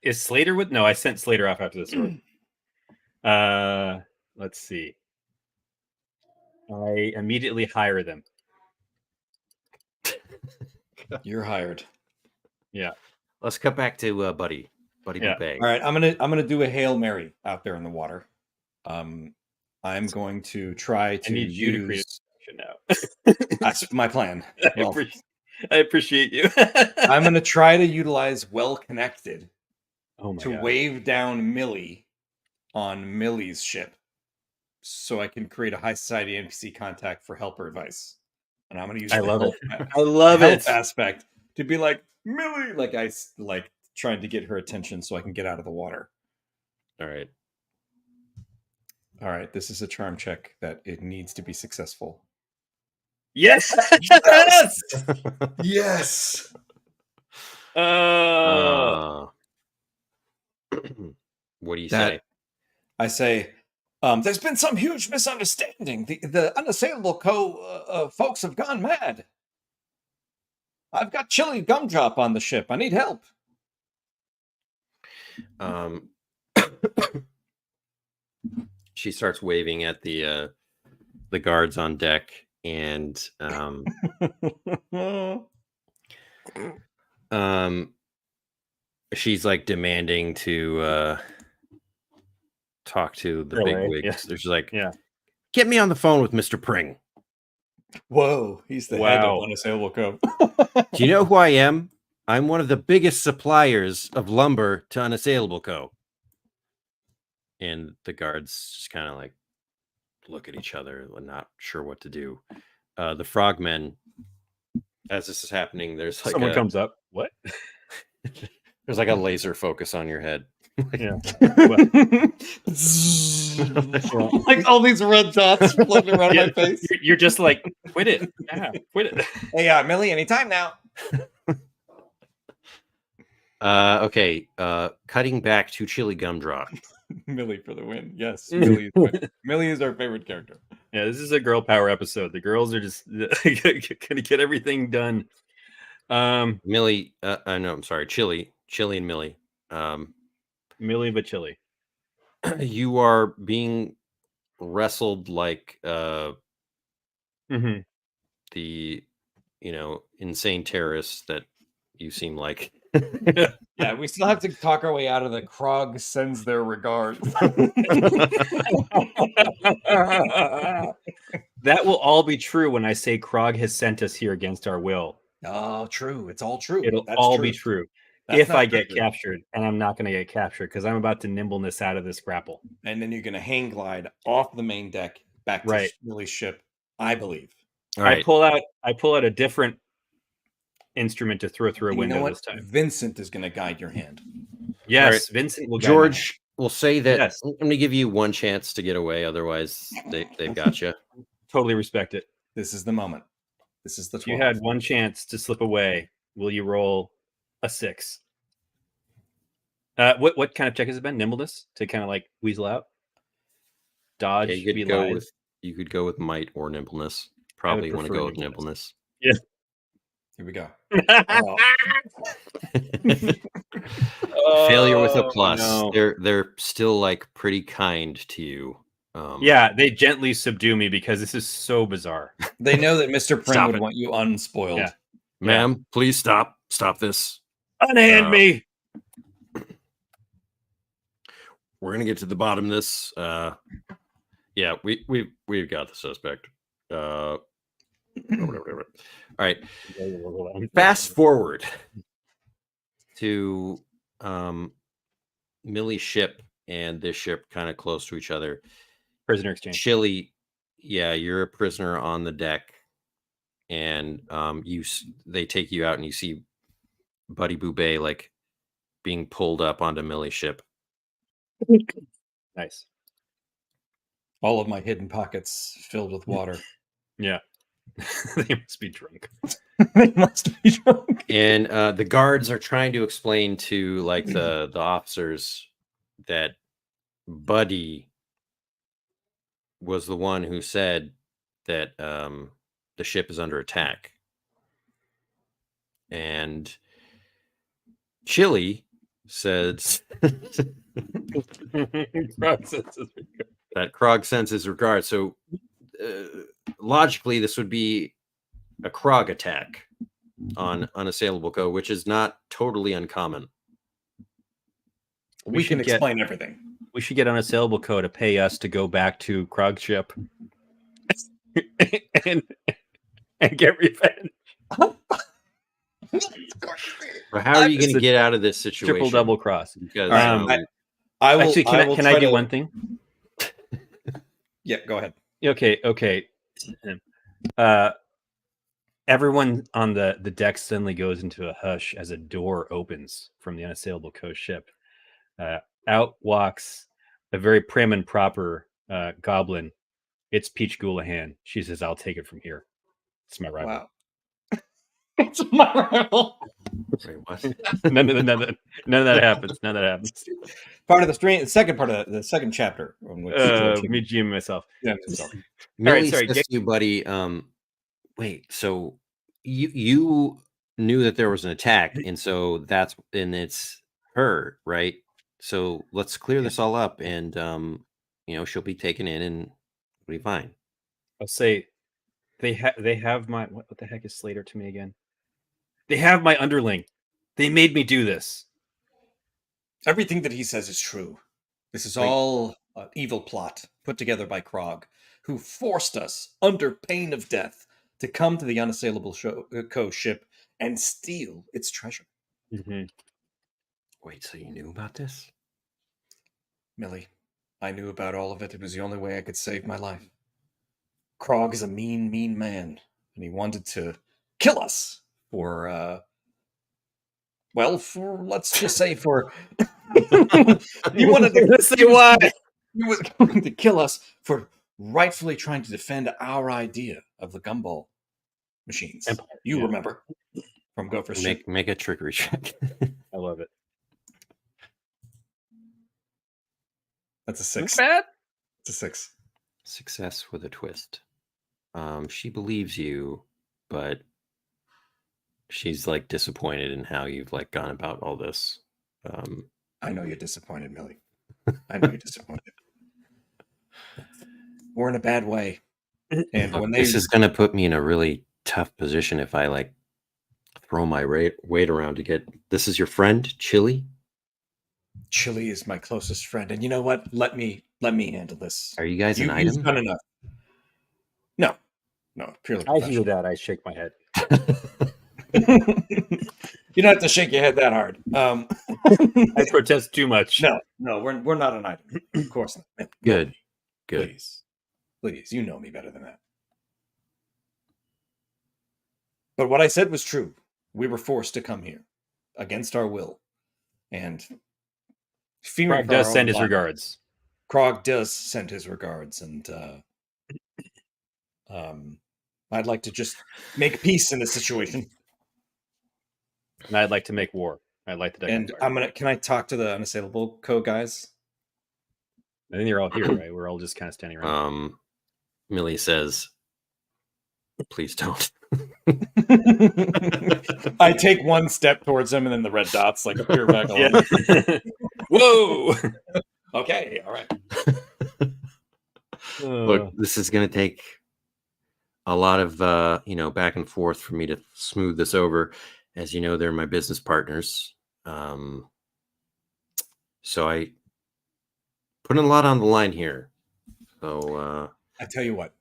Is Slater with? No, I sent Slater off after this one. Let's see. I immediately hire them. You're hired. Yeah. Let's cut back to Buddy Bouquet. All right, I'm gonna do a Hail Mary out there in the water. I'm going to try to need you to create now. That's my plan. Well, I appreciate you. I'm going to try to utilize Well Connected to wave down Millie on Millie's ship, so I can create a high society NPC contact for helper advice. And I'm going to use I love it aspect to be like Millie, like I like trying to get her attention so I can get out of the water. All right. This is a charm check that it needs to be successful. Yes. Yes. What do you say? I say, there's been some huge misunderstanding. The Unassailable folks have gone mad. I've got Chili Gumdrop on the ship. I need help. She starts waving at the guards on deck, and she's like demanding to talk to the big wigs. Yeah. She's like, get me on the phone with Mr. Pring. Whoa, he's the head of Unassailable Co. Do you know who I am? I'm one of the biggest suppliers of lumber to Unassailable Co. And the guards just kind of like look at each other, not sure what to do. The frogmen, as this is happening, there's like someone comes up. What? There's like a laser focus on your head. Yeah. Like all these red dots floating around my face. You're just like, quit it. Yeah, quit it. Hey, Millie, anytime now. Okay. Cutting back to Chili Gumdrop. Millie for the win. Yes, Millie is our favorite character. Yeah, this is a girl power episode. The girls are just gonna get everything done. Millie, no, I'm sorry, Chili and Millie. Millie but Chili. You are being wrestled like the insane terrorists that you seem like. Yeah, we still have to talk our way out of the Krog sends their regards. That will all be true when I say Krog has sent us here against our will. Oh, true. It's all true. It'll be true. If I get captured, and I'm not going to get captured because I'm about to nimbleness out of this grapple. And then you're going to hang glide off the main deck back to Millie's ship, I believe. All right. I pull out a different instrument to throw through a window this time. Vincent is going to guide your hand. Yes, right. Vincent will guide George will say that I'm going to give you one chance to get away. Otherwise, they've got you. Totally respect it. This is the moment. This is the 12th. You had one chance to slip away. Will you roll a 6? What kind of check has it been? Nimbleness to kind of like weasel out, dodge. Yeah, you could go with might or nimbleness. Probably want to go with nimbleness. Yeah. Here we go. Failure with a plus. No. They're still like pretty kind to you. Yeah, they gently subdue me because this is so bizarre. They know that Mr. Prim Stop would it. want you unspoiled. Yeah. Ma'am, please stop this. Unhand me. We're gonna get to the bottom of this. Yeah, we've got the suspect. All right. Fast forward to Millie's ship and this ship kind of close to each other. Prisoner exchange. Chili, yeah, you're a prisoner on the deck, and they take you out, and you see Buddy Boubet like being pulled up onto Millie's ship. Nice. All of my hidden pockets filled with water. Yeah. They must be drunk. They must be drunk. And the guards are trying to explain to like the officers that Buddy was the one who said that the ship is under attack. And Chili says that Krog sends his regard. So logically, this would be a Krog attack on Unassailable Co., which is not totally uncommon. We can explain everything. We should get Unassailable Co. to pay us to go back to Krog's ship and get revenge. But how are you going to get out of this situation? Triple double cross. Because I will, actually, can I do one thing? Yeah, go ahead. Okay. Everyone on the deck suddenly goes into a hush as a door opens from the Unassailable Co. ship. Out walks a very prim and proper goblin. It's Peach Goulahan. She says, "I'll take it from here. It's my rival." Wow. It's my rival. Wait, what? none of that happens. None of that happens. Part of the stream, the second part of the second chapter. On which Me, G, and myself. Yeah, sorry. Millie sorry, says to you, buddy. Wait. So you knew that there was an attack, and so it's her, right? So let's clear this all up, and she'll be taken in, and we'll be fine. I'll say they have my what the heck is Slater to me again? They have my underling. They made me do this. Everything that he says is true. This is all an evil plot put together by Krog, who forced us under pain of death to come to the Unassailable Co. ship and steal its treasure. Mm-hmm. Wait, so you knew about this? Millie, I knew about all of it. It was the only way I could save my life. Krog is a mean, mean man, and he wanted to kill us for, let's just say for... he wanted to say why. He was going to kill us for rightfully trying to defend our idea of the gumball machines. Empire, you remember from Go for Shit. Make a trickery check. I love it. That's a 6. Not bad. It's a 6. Success with a twist. She believes you, but she's like disappointed in how you've like gone about all this. I know you're disappointed, Millie. I know you're disappointed. We're in a bad way. And when this is going to put me in a really tough position if I like throw my weight around to get. This is your friend, Chili? Chili is my closest friend. And you know what? Let me handle this. Are you guys an item? You've done enough. No, purely I hear that. I shake my head. You don't have to shake your head that hard. I protest too much. No, we're not an item. Of course not. Good. Please, you know me better than that. But what I said was true. We were forced to come here against our will, and Krog does send his regards. Krog does send his regards, and I'd like to just make peace in this situation. And I'd like to make war. I'd like to. And can I talk to the Unassailable Co. guys? I think you're all here, right? We're all just kind of standing around. Millie says, "Please don't." I take one step towards him, and then the red dots like appear back on. Yeah. Whoa! Okay, all right. Look, this is going to take a lot of back and forth for me to smooth this over. As you know, they're my business partners, so I put a lot on the line here. So I tell you what,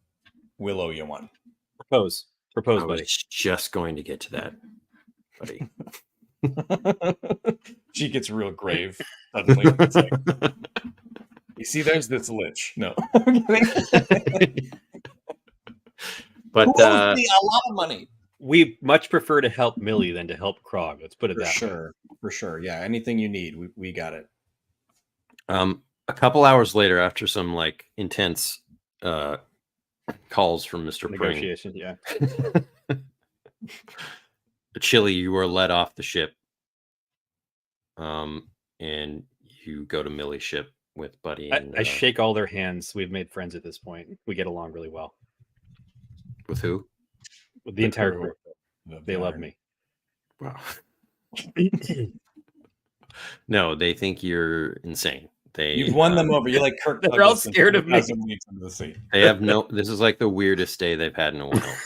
we'll owe you one. Propose, I buddy. was just going to get to that, buddy. She gets real grave suddenly. It's like, you see, there's this lich. No. But who owes me a lot of money. We much prefer to help Millie than to help Krog. Let's put it that way. For sure. Yeah, anything you need, we got it. A couple hours later, after some like intense calls from Mr. Pring, Negotiation, yeah. Chili, you are let off the ship, and you go to Millie's ship with Buddy. And I shake all their hands. We've made friends at this point. We get along really well. With who? With the entire group. They love me. Wow. No, they think you're insane. You've won them over. You're like Kirk. They're all scared of me. They have no. This is like the weirdest day they've had in a while.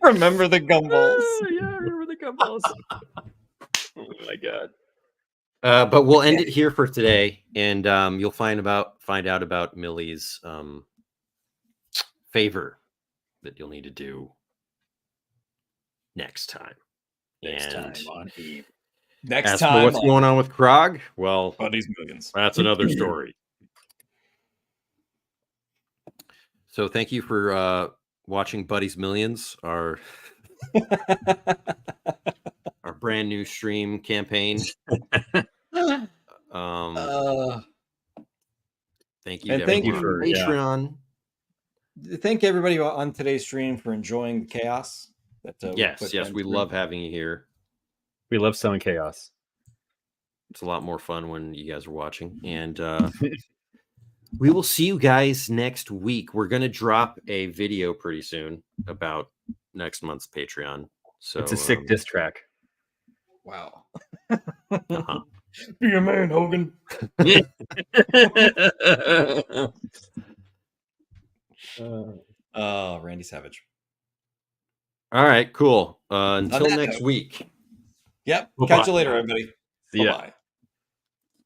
Remember the gumballs? Yeah, I remember the gumballs. Oh my god. But we'll end it here for today, and you'll find out about Millie's favor that you'll need to do next time. Next time on Eem. Next as time. for what's going on with Krog? Well, Buddy's Millions. That's another story. So thank you for watching Buddy's Millions, our brand new stream campaign. Thank you. And thank you for Patreon. Thank everybody on today's stream for enjoying the chaos. Yes, we love having you here. We love sowing chaos. It's a lot more fun when you guys are watching. And we will see you guys next week. We're going to drop a video pretty soon about next month's Patreon. So it's a sick diss track. Wow. Uh-huh. Be a man, Hogan. Randy Savage. All right, cool. Until next week. Yep. Bye-bye. Catch you later, everybody. See ya. Bye-bye.